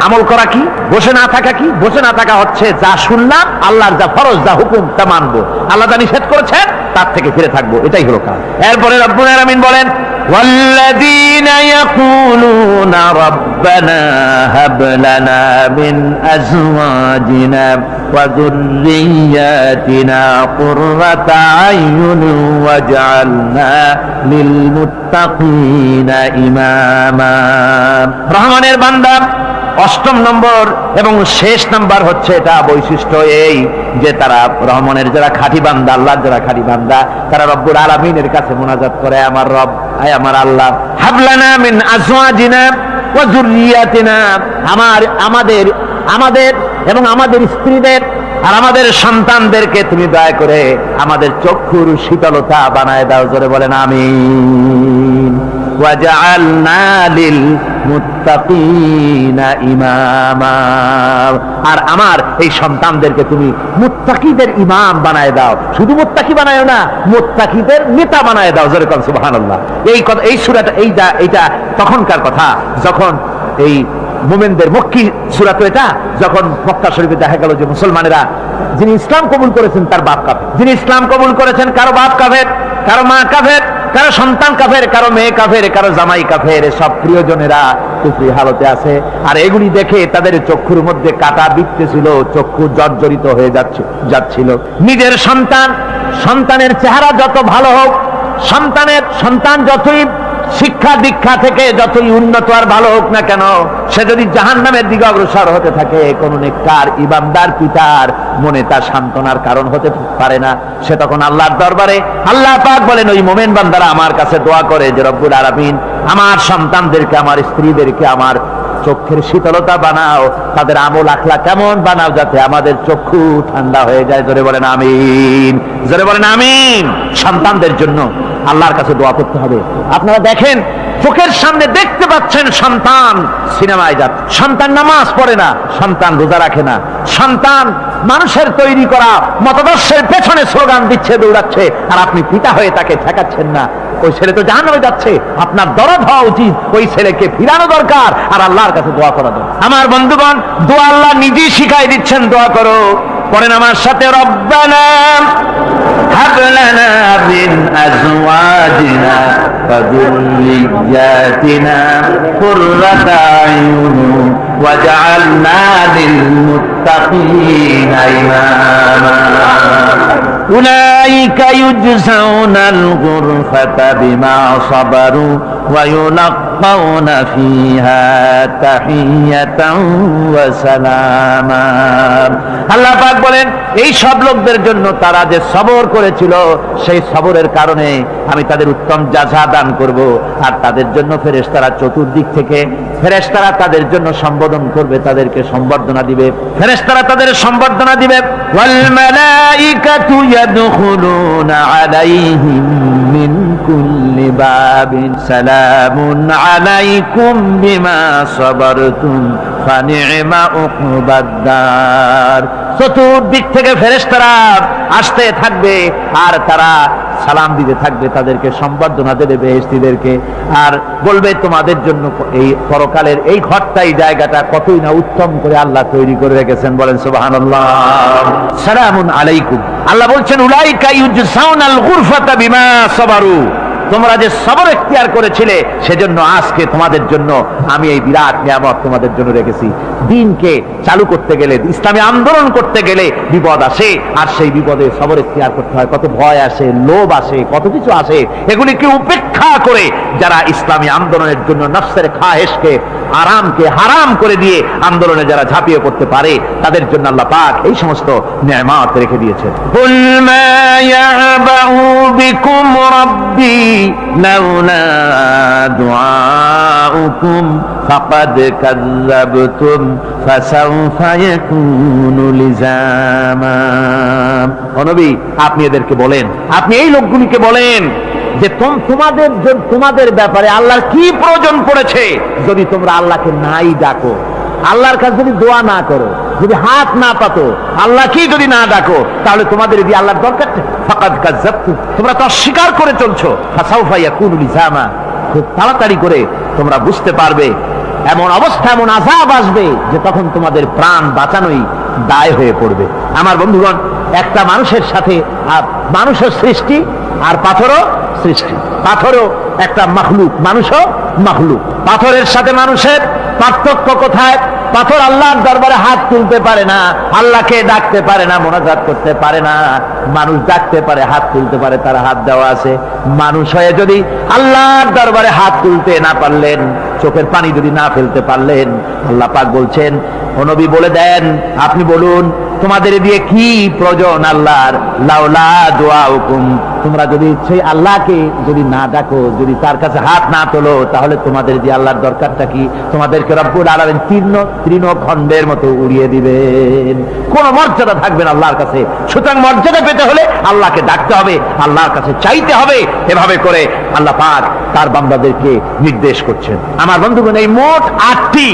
আমল করা কি? বসে না থাকা কি? বসে না থাকা হচ্ছে যা শুনলাম, আল্লাহর যা ফরজ, যা হুকুম, তা মানবো। আল্লাহ যা নিষেধ করেছেন তার থেকে ফিরে থাকবো, এটাই হলো কাজ। এরপরে রব্বুল আলামিন বলেন, والذين يقولون ربنا هب لنا من أزواجنا وذرياتنا قرة أعين واجعلنا للمتقين إماما। রহমানের বান্দা 8ম নম্বর এবং শেষ নাম্বার হচ্ছে এটা বৈশিষ্ট্য এই যে তারা রহমানের যারা খাঁটি বান্দা, আল্লাহর যারা খাঁটি বান্দা, তারা রব্বুল আলামিনের কাছে মুনাজাত করে, আমার রব, আয় আমার আল্লাহ, হাবলানা মিন আজওয়াজিনা ওয়া যুররিয়াতিনা, আমাদের এবং আমাদের স্ত্রীদের আর আমাদের সন্তানদেরকে তুমি দয়া করে আমাদের চক্ষুর শীতলতা বানায় দাও। জোরে বলেন আমিন। ওয়াজআলনা লিল মুত্তাকিনা ইমামা, আর আমার এই সন্তানদেরকে তুমি মুত্তাকিদের ইমাম বানায় দাও। শুধু মুত্তাকি বানায়ও না, মুত্তাকিদের নেতা বানায় দাও। জোরে বলেন সুবহানাল্লাহ। এই কথা, এই সূরাটা, এইটা তখনকার কথা যখন এই মুমিনদের মক্কি সূরা তো এটা, যখন মক্কা শরীফে দেখা গেল যে মুসলমানেরা, যিনি ইসলাম কবুল করেছেন তার বাপ কাফের, যিনি ইসলাম কবুল করেছেন কারো বাপ কাফের, কারো মা কাফের, কারো সন্তান কাফের, কারো মেয়ে কাফের, কারো জামাই কাফের, সব প্রিয়জনেরা কুফরি হালতে আছে। আর এগুলি দেখে তাদের চক্ষুর মধ্যে কাটা বিঁধতেছিল, চক্ষু জর্জরিত হয়ে যাচ্ছিল। নিজের সন্তানের চেহারা যত ভালো হোক, সন্তান যতই শিক্ষা দীক্ষা থেকে যতই উন্নত আর ভালো হোক না কেন, সে যদি জাহান্নামের দিকে অগ্রসর হতে থাকে, কোন নেককার ইমানদার পিতার মনে তার সান্ত্বনার কারণ হতে পারে না। সে তখন আল্লাহর দরবারে, আল্লাহ পাক বলেন ওই মুমিন বান্দারা আমার কাছে দোয়া করে যে রব্বুল আলামিন আমার সন্তানদেরকে, আমার স্ত্রীদেরকে আমার চোখের শীতলতা বানাও, তাদের আমল আখলাক কেমন বানাও, যাতে আমাদের চক্ষু ঠান্ডা হয়ে যায়। জোরে বলেন আমিন। জোরে বলেন আমিন। সন্তানদের জন্য আল্লাহর কাছে দোয়া করতে হবে। আপনারা দেখেন, চোখের সামনে দেখতে পাচ্ছেন সন্তান সিনেমায় যাচ্ছে, সন্তান নামাজ পড়ে না, সন্তান রোজা রাখে না, সন্তান মানুষের তৈরি করা মতাদর্শের পেছনে স্লোগান দিচ্ছে, দৌড়াচ্ছে, আর আপনি পিতা হয়ে তাকে ঠেকাচ্ছেন না। ওই ছেলে তো জাহান্নামে যাচ্ছে, আপনার দরদ হওয়া উচিত, ওই ছেলেকে ফিরানো দরকার, আর আল্লাহর কাছে দোয়া করা দরকার। আমার বন্ধুগণ, দোয়া আল্লাহ নিজেই শিখাই দিচ্ছেন, দোয়া করো। পড়েন আমার সাথে, রব্বানা হাব লানা মিন আজওয়াজিনা ওয়া যুররিয়াতিনা কুররাতা আয়ুন ওয়াজআলনা লিল মুত্তাকিনা ইমামা। উলাইকা ইউজজাউনাল গুরফাতা বিমা সাবারু ওয়া ইউলাক্কাউনা يلقون فيها تحية وسلاما আল্লাহ পাক বলেন এই সব লোকদের জন্য তারা যে সবর করেছিল সেই সবরের কারণে আমি তাদের উত্তম জাযা দান করব আর তাদের জন্য ফেরেশতারা চতুর্দিক থেকে ফেরেশতারা তাদের জন্য সম্বোধন করবে তাদেরকে সম্বর্ধনা দিবে ফেরেশতারা তাদের সম্বর্ধনা দিবে ওয়াল মালাইকাতু ইয়াদখুলুনা আলাইহিম মিন কুল্লি বাবিন সালামুন আলাইকুম বিমা সাবারতুম ফানি'মা উকবাদ-দার চতুর্দিক থেকে ফেরেশতারা আসতে থাকবে আর তারা সালাম দিতে থাকবে তাদেরকে সম্বর্ধনা দেবে বেহেশতীদেরকে আর বলবে তোমাদের জন্য এই পরকালের এই ঘরটাই জায়গাটা কতই না উত্তম করে আল্লাহ তৈরি করে রেখেছেন বলেন সুবহানাল্লাহ সালামুন আলাইকুম আল্লাহ বলছেন উলাইকা ইউজসাউনাল গুরফাতা বিমা সাবারু তোমরা যে সবর এখতিয়ার করেছিলে সেজন্য আজকে তোমাদের জন্য আমি এই বিরাট নিয়ামত তোমাদের জন্য রেখেছি দ্বীনকে চালু করতে গেলে ইসলামী আন্দোলন করতে গেলে বিপদ আসে আর সেই বিপদে সবর এখতিয়ার করতে হয় কত ভয় আসে লোভ আসে কত কিছু আসে এগুলিকে উপেক্ষা করে যারা ইসলামী আন্দোলনের জন্য নফসের খাহেশকে আরামকে হারাম করে দিয়ে আন্দোলনে যারা ঝাঁপিয়ে পড়তে পারে তাদের জন্য আল্লাহ পাক এই সমস্ত নিয়ামত রেখে দিয়েছেন কুল মা ইয়াবাউ বিকুম রাব্বি লাউলা দুআউকুম ফাকাদ কাযাবতুম ফাসাউফা ইয়াকুনু লিজামা ও নবী আপনি এদেরকে বলেন আপনি এই লোকগুলিকে বলেন যে তোমাদের ব্যাপারে আল্লাহর কি প্রয়োজন পড়েছে যদি তোমরা আল্লাহকে নাই ডাকো আল্লাহর কাছে যদি দোয়া না করো যদি হাত না পাতো আল্লাহ কি যদি না ডাকো তাহলে তোমাদের দিয়ে আল্লাহর দরকার ফাকাদ কাযাবতুম তোমরা তো অস্বীকার করে চলছো ফাসাউফা ইয়াকুনু লিজামা খুব তাড়াতাড়ি করে তোমরা বুঝতে পারবে এমন অবস্থা এমন আযাব আসবে যে তখন তোমাদের প্রাণ বাঁচানোই দায় হয়ে পড়বে আমার বন্ধুগণ একটা মানুষের সাথে মানুষের সৃষ্টি আর পাথরও সৃষ্টি পাথরও একটা মাখলুক মানুষও মাখলুক পাথরের সাথে মানুষের পার্থক্য কোথায় পাথর আল্লাহর দরবারে হাত তুলতে পারে না আল্লাহকে ডাকতে পারে না মোনাজাত করতে পারে না মানুষ ডাকতে পারে হাত তুলতে পারে তার হাত দেওয়া আছে মানুষ হয়ে যদি আল্লাহর দরবারে হাত তুলতে না পারলেন চোখের পানি যদি না ফেলতে পারলেন আল্লাহ পাক বলছেন ও নবী বলে দেন আপনি বলুন তোমাদের দিয়ে কি প্রয়োজন আল্লাহর লাউলা দুআউকুম তোমরা যদি সেই আল্লাহকে যদি না ডাকো যদি তার কাছে হাত না তোলো তাহলে তোমাদের দিয়ে আল্লাহর দরকারটা কি তোমাদেরকে রব্বুল আলামিন তৃণখণ্ডের মতো উড়িয়ে দিবেন কোন মর্যাদা থাকবে না আল্লাহর কাছে সুতরাং মর্যাদা পেতে হলে আল্লাহকে ডাকতে হবে আল্লাহর কাছে চাইতে হবে এভাবে করে আল্লাহ পাক তার বান্দাদেরকে নির্দেশ করছেন আমার বন্ধুগণ এই মোট 8টি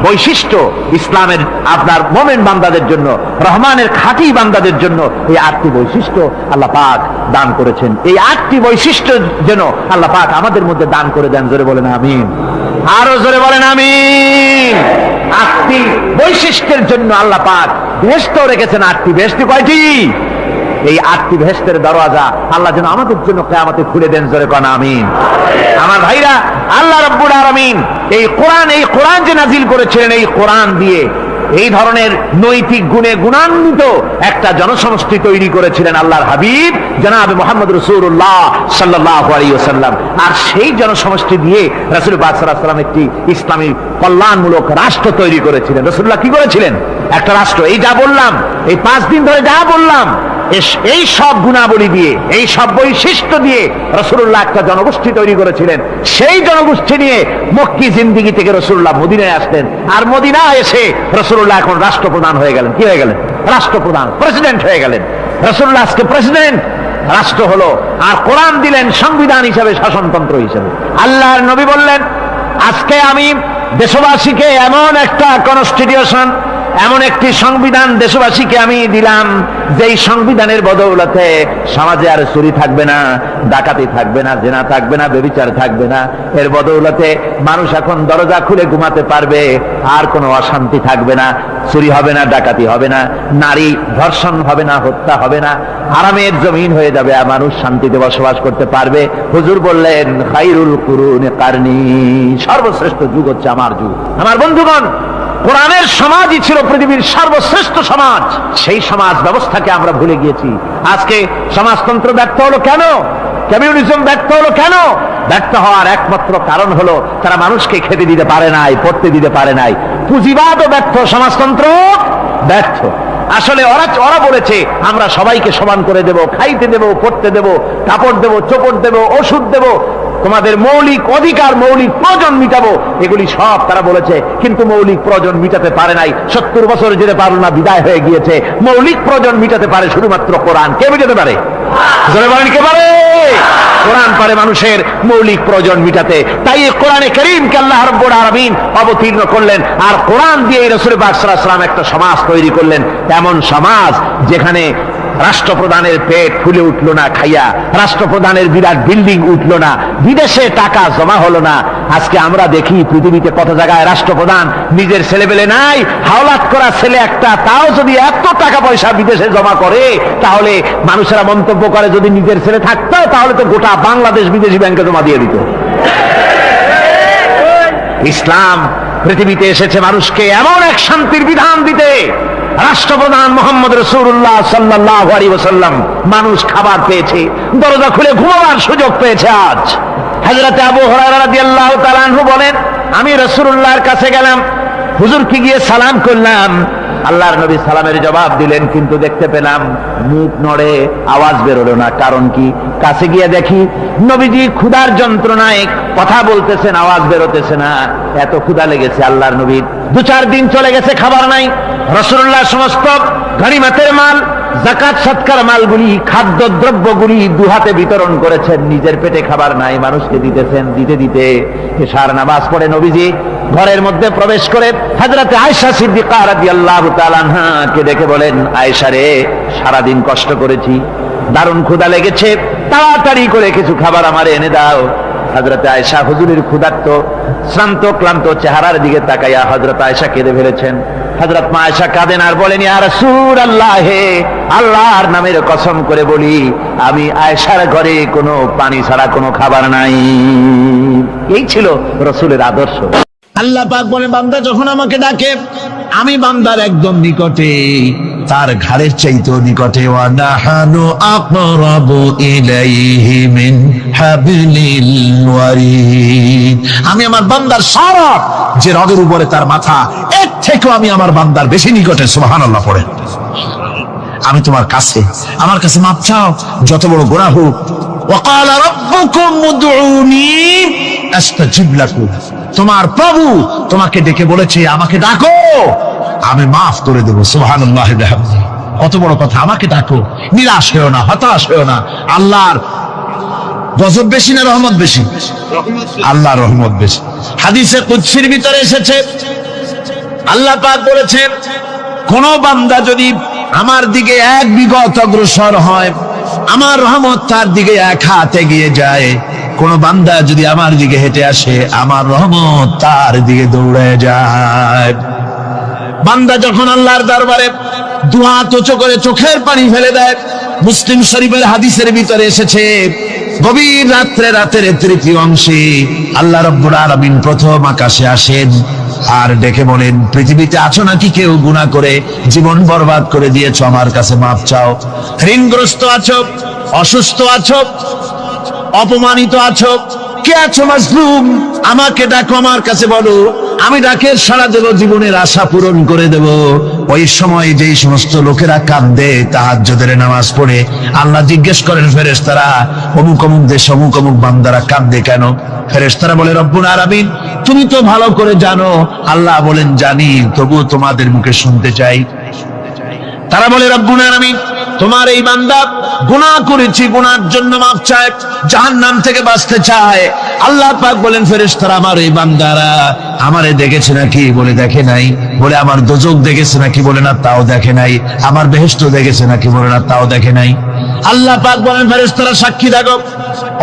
বৈশিষ্ট্য ইসলামের আপনার মুমিন বান্দাদের জন্য রহমানের খাঁটি বান্দাদের জন্য এই 8টি বৈশিষ্ট্য আল্লাহ পাক দান করেছেন এই 8টি বৈশিষ্ট্য যেন আল্লাহ পাক আমাদের মধ্যে দান করে দেন জোরে বলেন আমিন আরো জোরে বলেন আমিন 8টি বৈশিষ্ট্যের জন্য আল্লাহ পাক বেহেশত রেখেছেন 8টি বেহেশত কয়টি এই 8টি বেহেশতের দরওয়াজা আল্লাহ যেন আমাদের জন্য কিয়ামতে খুলে দেন জোরে কোন আমিন আমার ভাইরা আল্লাহ রাব্বুল আলামিন এই কোরআন যে নাজিল করেছিলেন এই কোরআন দিয়ে এই ধরনের নৈতিক গুণে গুণান্বিত একটা জনসমষ্টি তৈরি করেছিলেন আল্লাহর হাবিব জনাব মুহাম্মদ রাসূলুল্লাহ সাল্লাল্লাহু আলাইহি ওয়াসাল্লাম আর সেই জনসমষ্টি দিয়ে রাসূল পাক সাল্লাল্লাহু আলাইহি ওয়াসাল্লাম একটি ইসলামী কল্যাণমূলক রাষ্ট্র তৈরি করেছিলেন রাসূলুল্লাহ কি করেছিলেন একটা রাষ্ট্র এই যা বললাম এই 5 দিন ধরে যা বললাম এই সব গুণাবলী দিয়ে এই সব বৈশিষ্ট্য দিয়ে রাসূলুল্লাহ একটা জনগোষ্ঠী তৈরি করেছিলেন সেই জনগোষ্ঠী নিয়ে মক্কি জিন্দেগি থেকে রাসূলুল্লাহ মদিনায় আসলেন আর মদিনায় এসে রাসূলুল্লাহ এখন রাষ্ট্রপ্রধান হয়ে গেলেন কি হয়ে গেলেন রাষ্ট্রপ্রধান প্রেসিডেন্ট হয়ে গেলেন রাসূলুল্লাহ আজকে প্রেসিডেন্ট রাষ্ট্র হলো আর কোরআন দিলেন সংবিধান হিসেবে শাসনতন্ত্র হিসেবে আল্লাহর নবী বললেন আজকে আমি দেশবাসীকে এমন একটা কনস্টিটিউশন এমন একটি সংবিধান দেশবাসীকে আমি দিলাম যেই সংবিধানের বদৌলতে সমাজে আর চুরি থাকবে না ডাকাতি থাকবে না জেনা থাকবে না ব্যভিচার থাকবে না এর বদৌলতে মানুষ এখন দরজা খুলে ঘুমাতে পারবে আর কোনো অশান্তি থাকবে না চুরি হবে না ডাকাতি হবে না নারী ধর্ষণ হবে না হত্যা হবে না আরামের জমিন হয়ে যাবে আর মানুষ শান্তিতে বসবাস করতে পারবে হুজুর বললেন খায়রুল কুরুনি কারনি সর্বশ্রেষ্ঠ যুগ হচ্ছে আমার যুগ আমার বন্ধুগণ কোরআনের সমাজই ছিল পৃথিবীর সর্বশ্রেষ্ঠ সমাজ সেই সমাজ ব্যবস্থাকে আমরা ভুলে গিয়েছি আজকে সমাজতন্ত্র ব্যর্থ হলো কেন কমিউনিজম ব্যর্থ হলো কেন ব্যর্থ হওয়ার একমাত্র কারণ হলো তারা মানুষকে খেতে দিতে পারে নাই, পড়তে দিতে পারে নাই। পুঁজিবাদও ব্যর্থ, সমাজতন্ত্র ব্যর্থ। আসলে ওরা বলেছে আমরা সবাইকে সমান করে দেব, খাইতে দেব, পড়তে দেব, কাপড় দেব, চোপড় দেব, ওষুধ দেব, তোমাদের মৌলিক অধিকার, মৌলিক প্রয়োজন মিটাবো, এগুলি সব তারা বলেছে। কিন্তু মৌলিক প্রয়োজন মিটাতে পারে নাই। 70 বছর যেতে পারল না, বিদায় হয়ে গিয়েছে। মৌলিক প্রয়োজন মিটাতে পারে শুধুমাত্র কোরআন। কে মিটাতে পারে? জোরে বলেন, কে পারে? কোরআন পারে মানুষের মৌলিক প্রয়োজন মিটাতে। তাই এই কোরআনে কারীমকে আল্লাহ রাব্বুল আলামিন অবতীর্ণ করলেন, আর কোরআন দিয়ে রাসূল পাক সাল্লাল্লাহু আলাইহি ওয়াসাল্লাম একটা সমাজ তৈরি করলেন, এমন সমাজ যেখানে রাষ্ট্রপ্রধানের পেট ফুলে উঠলো না খাইয়া, রাষ্ট্রপ্রধানের বিরাট বিল্ডিং উঠলো না, বিদেশে টাকা জমা হলো না। আজকে আমরা দেখি পৃথিবীতে কত জায়গায় রাষ্ট্রপ্রধান নিজের ছেলেবেলে নাই, হাওলাত করা ছেলে একটা, তাও যদি এত টাকা পয়সা বিদেশে জমা করে, তাহলে মানুষেরা মন্তব্য করে যদি নিজের ছেলে থাকতো তাহলে তো গোটা বাংলাদেশ বিদেশি ব্যাংকে জমা দিয়ে দিত। ইসলাম পৃথিবীতে এসেছে মানুষকে এমন এক শান্তির বিধান দিতে। রাষ্ট্রপ্রধান মুহাম্মদ রাসূলুল্লাহ সাল্লাল্লাহু আলাইহি ওয়াসাল্লাম মানুষ খাবার পেয়েছে, দরজা খুলে ঘুমাবার সুযোগ পেয়েছে। আজ হযরত আবু হুরায়রা রাদিয়াল্লাহু তাআলা আনহু বলেন, আমি রাসূলুল্লাহর কাছে গেলাম, হুজুরকে গিয়ে সালাম করলাম। আল্লাহর নবী সালামের জবাব দিলেন, কিন্তু দেখতে পেলাম মুখ নড়ে, আওয়াজ বেরোলো না। কারণ কি? কাছে গিয়ে দেখি নবীজি ক্ষুধার যন্ত্রণায় কথা বলতেছেন, আওয়াজ বেরোতেছে না। এত ক্ষুধা লেগেছে আল্লাহর নবীর। 2-4 দিন চলে গেছে, খাবার নাই। রাসূলুল্লাহ সমস্ত গনিমতের মাল, যাকাত সদকার মালগুলি, খাদ্য দ্রব্যগুলি দুহাতে বিতরণ করেছেন। নিজের পেটে খাবার নাই, মানুষকে দিতেছেন। দিতে দিতে এশার নামাজ পড়ে নবীজি ঘরের মধ্যে প্রবেশ করে হযরত আয়েশা সিদ্দিকা রাদিয়াল্লাহু তাআলা আনহাকে ডেকে বলেন, আয়েশা রে, সারাদিন কষ্ট করেছি, দারুণ ক্ষুধা লেগেছে, তাড়াতাড়ি করে কিছু খাবার আমারে এনে দাও। হযরত আয়েশা হুজুরের ক্ষুধার্ত শ্রান্ত ক্লান্ত চেহারার দিকে তাকাইয়া হযরত আয়েশা কেঁদে ফেলেছেন। হযরত মা আয়েশা কাঁদেন আর বলেন, ইয়া রাসূলুল্লাহ, হে আল্লাহর নামের কসম করে বলি, আমি আয়েশার ঘরে কোনো পানি ছাড়া কোনো খাবার নাই। এই ছিল রাসূলের আদর্শ। আল্লাহ পাক বলে, বান্দা যখন আমাকে ডাকে, আমি বান্দার একদম নিকটে, তার ঘাড়ের চাইতেও নিকটে। ওয়া নাহানু আকরাবু ইলাইহি মিন হাবলিল ওয়ারিদ। আমি আমার বান্দার সারা যে রগের উপরে তার মাথা, এর থেকেও আমি আমার বান্দার বেশি নিকটে। সুবহানাল্লাহ পড়ে। আমি তোমার কাছে, আমার কাছে মাপ চাও, যত বড় গুনাহ হোক। ওয়া ক্বালা রাব্বুকুম উদউনি আস্তাজিব লাকুম। তোমার প্রভু তোমাকে ডেকে বলেছে, আমাকে ডাকো, আমি মাফ করে দেবো। সুবহানাল্লাহ বিহামদিহি। কত বড় কথা, আমাকে ডাকো, নিরাশ হয়েও না, হতাশ হয়েও না। আল্লাহর গজব বেশি না রহমত বেশি? আল্লাহর রহমত বেশি। হাদিসে কুদসির ভিতরে এসেছে, আল্লাহ পাক বলেছেন, কোন বান্দা যদি আমার দিকে 1 বিঘত অগ্রসর হয়, আমার রহমত তার দিকে 1 হাত এগিয়ে যায়। কোন বান্দা যদি আমার দিকে হেঁটে আসে, আমার রহমত তার দিকে দৌড়ে যায়। বান্দা যখন আল্লাহর দরবারে 2 হাত উঁচু করে চোখের পানি ফেলে দেয়, মুসলিম শরীফের হাদিসের ভিতরে এসেছে, গভীর রাত্রে, রাতের 3য় অংশে আল্লাহ রাব্বুল আলামিন প্রথম আকাশে আসেন আর ডেকে বলেন, পৃথিবীতে আছো নাকি কেউ গুনাহ করে জীবন বরবাদ করে দিয়েছো, আমার কাছে মাপ চাও। ঋণগ্রস্ত আছো, অসুস্থ আছো, অপমানিত আছো, কে আছো মাজলুম, আমাকে ডাকো, আমার কাছে বলো, আমি ডাকে সাড়া দেব, জীবনের আশা পূরণ করে দেব। ওই সময় যেই সমস্ত লোকেরা কাঁদে তাহাজ্জুদের নামাজ পড়ে, আল্লাহ জিজ্ঞেস করেন ফেরেশতারা, অমুক অমুক দেশ অমুক অমুক বান্দারা কাঁদে কেন? ফেরেশতারা বলে, রব্বুল আলামিন তুমি তো ভালো করে জানো। আল্লাহ বলেন, জানি, তবুও তোমাদের মুখে শুনতে চাই। তারা বলে, রব্বুল আলামিন তোমার এই বান্দা গুনাহ করেছি, গুনার জন্য মাফ চায়, জাহান্নাম থেকে বাঁচতে চায়। আল্লাহ পাক বলেন, ফেরেশতারা আমার এই বান্দারা আমারে দেখেছে নাকি? বলে দেখে নাই। বলে আমার দোজখ দেখেছে নাকি? বলে না, তাও দেখে নাই। আমার বেহেশত দেখেছে নাকি? বলে না, তাও দেখে নাই। আল্লাহ পাক বলেন, ফেরেশতারা সাক্ষী থাকো,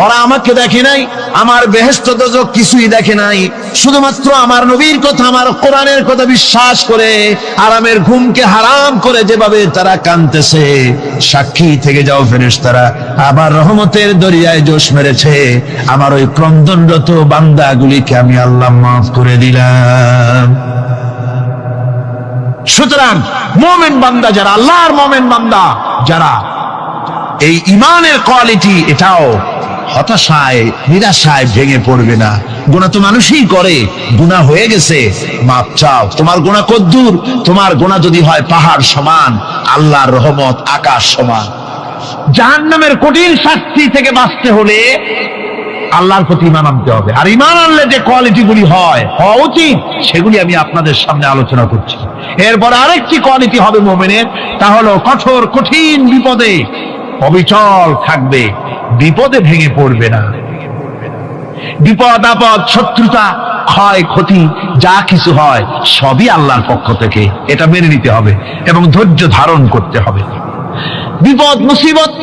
ওরা আমাকে দেখে নাই, আমার বেহেশত দোজখ কিছুই দেখে নাই, শুধুমাত্র আমার নবীর কথা, আমার কোরআনের কথা বিশ্বাস করে আরামের ঘুমকে হারাম করে যেভাবে তারা কাঁদতেছে, সাক্ষী থেকে যাও ফেরেশতারা, আমার রহমতের দরিয়ায় জোশ মেরেছে, আমার ওই ক্রন্দনরত বান্দাগুলিকে আমি আল্লাহ মাফ করে দিলাম। সুতরাং মুমিন বান্দা যারা, আল্লাহর মুমিন বান্দা যারা, এই ঈমানের কোয়ালিটি এটাও হতাশায় নিরাশায় ভেঙে পড়বে না। গুনাহ তো মানুষই করে, গুনাহ হয়ে গেছে, মাপ চাও। তোমার গুনাহ কদ্দুর? তোমার গুনাহ যদি হয় পাহাড় সমান, আল্লাহর রহমত আকাশ সমান। জাহান্নামের কঠিন শাস্তি থেকে বাঁচতে হলে আল্লাহর প্রতি ঈমান আনতে হবে। আর ঈমান আনলে যে কোয়ালিটি গুলি হওয়া উচিত, সেগুলি আমি আপনাদের সামনে আলোচনা করছি। এরপর আরেকটি কোয়ালিটি হবে মুমিনের, তা হলো কঠোর কঠিন বিপদে অবিচল থাকবে, বিপদে ভেঙে পড়বে না। বিপদ আপদ, শত্রুতা, ক্ষয় ক্ষতি যা কিছু হয় সবই আল্লাহর পক্ষ থেকে, এটা মেনে নিতে হবে এবং ধৈর্য ধারণ করতে হবে। বিপদ মুসিবত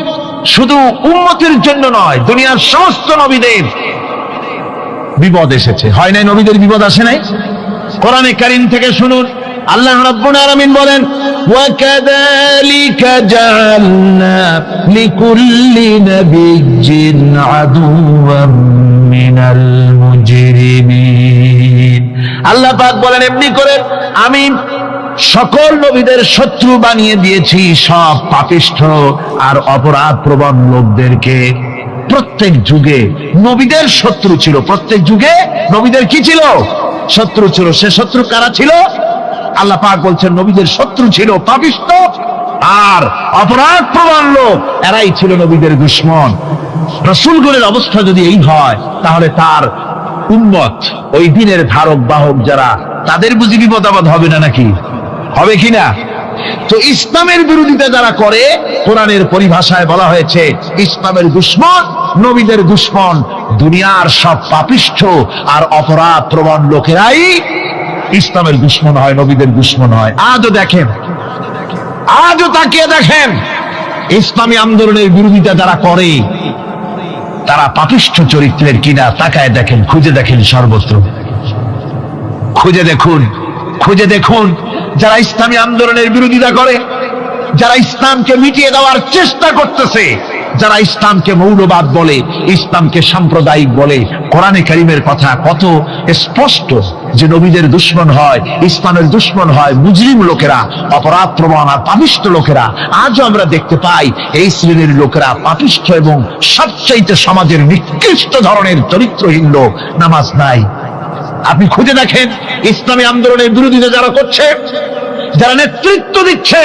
শুধু উম্মতের জন্য নয়, দুনিয়ার সমস্ত নবীদের বিপদ এসেছে, হয় নাই? নবীদের বিপদ আসে নাই? কোরআনে কারীম থেকে শুনুন, আল্লাহ রাব্বুল আলামিন বলেন, ওয়াকাযালিকা জাআলনা লিকুল্লি নাবিয়্যিন আদুওয়াম মিনাল মুজরিমিন। আল্লাহ পাক বলেন, এমনি করে আমি সকল নবীদের শত্রু বানিয়ে দিয়েছি সব পাপিষ্ঠ আর অপরাধ প্রবণ লোকদেরকে। প্রত্যেক যুগে নবীদের শত্রু ছিল, প্রত্যেক যুগে নবীদের কি ছিল? শত্রু ছিল। সে শত্রু কারা ছিল? আল্লাহ পাক বলছেন নবীদের শত্রু ছিল পাপিষ্ঠ আর অপরাধ প্রবণ লোক, এরাই ছিল নবীদের দুশমন। রাসূলগণের অবস্থা যদি এই হয়, তাহলে তার উম্মত, ওই দিনের ধারক বাহক যারা, তাদের বুঝি বিপদ আপদ হবে না? নাকি হবে কিনা? তো ইসলামের বিরোধিতা যারা করে, কোরআনের পরিভাষায় বলা হয়েছে ইসলামের দুশমন, নবীদের দুশমন। দুনিয়ার সব পাপিষ্ঠ আর অপরাধ প্রবণ লোকেরাই ইসলামের দুশমন হয়, নবীদের দুশমন হয়। আজও দেখেন, আজও তাকিয়ে দেখেন, ইসলামী আন্দোলনের বিরোধিতা যারা করে তারা পাপিষ্ঠ চরিত্রের কিনা তাকায় দেখেন, খুঁজে দেখেন, সর্বত্র খুঁজে দেখুন, খুঁজে দেখুন। যারা ইসলামী আন্দোলনের বিরোধিতা করে, যারা ইসলামকে মিটিয়ে দেওয়ার চেষ্টা করতেছে, যারা ইসলামকে মৌলবাদ বলে, ইসলামকে সাম্প্রদায়িক বলে, কোরআনে কারীমের কথা কত স্পষ্ট যে নবীদের দুশমন হয়, ইসলামের দুশমন হয় মুজরিম লোকেরা, অপরাধ প্রবণ আর পাপিষ্ঠ লোকেরা। আজও আমরা দেখতে পাই এই শ্রেণীর লোকেরা পাপিষ্ঠ এবং সবচাইতে সমাজের নিকৃষ্ট ধরনের চরিত্রহীন লোক। নামাজ নাই। আপনি খুঁজে দেখেন ইসলামী আন্দোলনের বিরোধিতা যারা করছে, যারা নেতৃত্ব দিচ্ছে,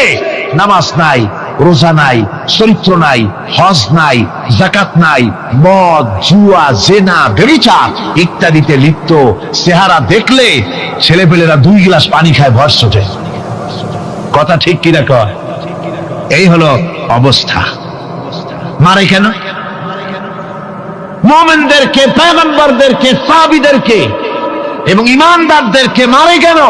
নামাজ নাই, রোজা নাই, চরিত্র নাই, হজ নাই, যাকাত নাই, মদ, জুয়া, জেনা, ব্যভিচার ইত্যাদিতে লিপ্ত। চেহারা দেখলে ছেলেপেলেরা 2 গ্লাস পানি খায়, ভস্ম যায়। কথা ঠিক কিনা কয়? এই হলো অবস্থা। মারে কেন? মুমিনদেরকে, পয়গম্বরদেরকে, সাহাবীদেরকে এবং ঈমানদারদেরকে মারে কেন?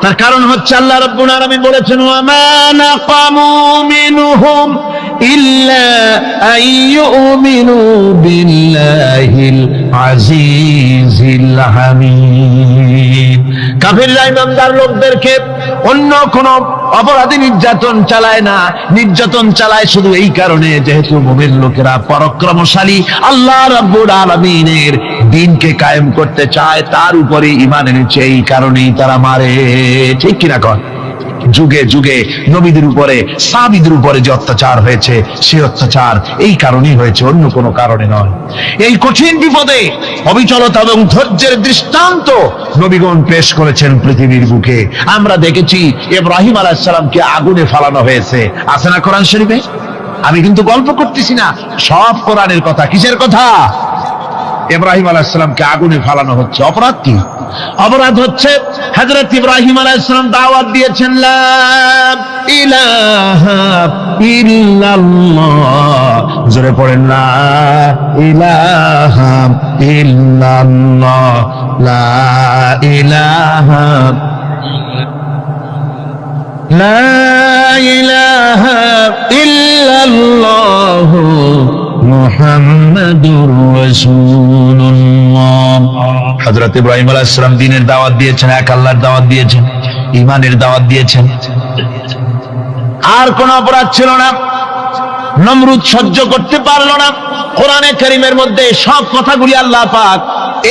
তার কারণ হচ্ছে আল্লাহ রাব্বুল আলামিন বলেছেন, ওয়া মা নাকামু মিনহুম ইল্লা আইয়ুমিনু বিল্লাহিল আজিজিল হামিদ। কাফিররা ঈমানদার লোকদেরকে অন্য কোন অপরাধী নির্যাতন চালায় না, নির্যাতন চালায় শুধু এই কারণে যেহেতু মুমিন লোকেরা পরাক্রমশালী, আল্লাহ রাব্বুল আলামিনের দ্বীনকে কায়েম করতে চায়, তার উপরে ঈমান এনেছে, এই কারণেই তারা মারে। ঠিক কিনা কর? যুগে যুগে নবীদের উপরে, সাহাবীদের উপরে যে অত্যাচার হয়েছে, সেই অত্যাচার এই কারণেই হয়েছে, অন্য কোনো কারণে নয়। এই কঠিন বিপদে অবিচলতা এবং ধৈর্যের দৃষ্টান্ত নবীগণ পেশ করেছেন পৃথিবীর বুকে। আমরা দেখেছি ইব্রাহিম আলাইহিস সালামকে আগুনে ফালানো হয়েছে, আছে না কোরআন শরীফে? আমি কিন্তু গল্প করতেছি না, সব কোরআনের কথা। কিসের কথা? ইব্রাহিম আলাইহিস সালামকে আগুনে ফালানো হচ্ছে। অপরাধ কি? অপরাধ হচ্ছে হযরত ইব্রাহিম আলাইহিস সালাম দাওয়াত দিয়েছেন, লা ইলাহা ইল্লাল্লাহ। জোরে পড়েন, লা ইলাহা ইল্লাল্লাহ, লা ইলাহা, লা ইলাহা ইল্লাল্লাহ মুহাম্মাদুর রাসূলুল্লাহ। হযরত ইব্রাহিম আলাইহিস সালাম দ্বীনের দাওয়াত দিয়েছেন, এক আল্লাহর দাওয়াত দিয়েছেন, ঈমানের দাওয়াত দিয়েছেন। আর কোন অপরাধ ছিল না। নমরুদ সহ্য করতে পারলো না। কোরআনে কারীমের মধ্যে সব কথাগুলি আল্লাহ পাক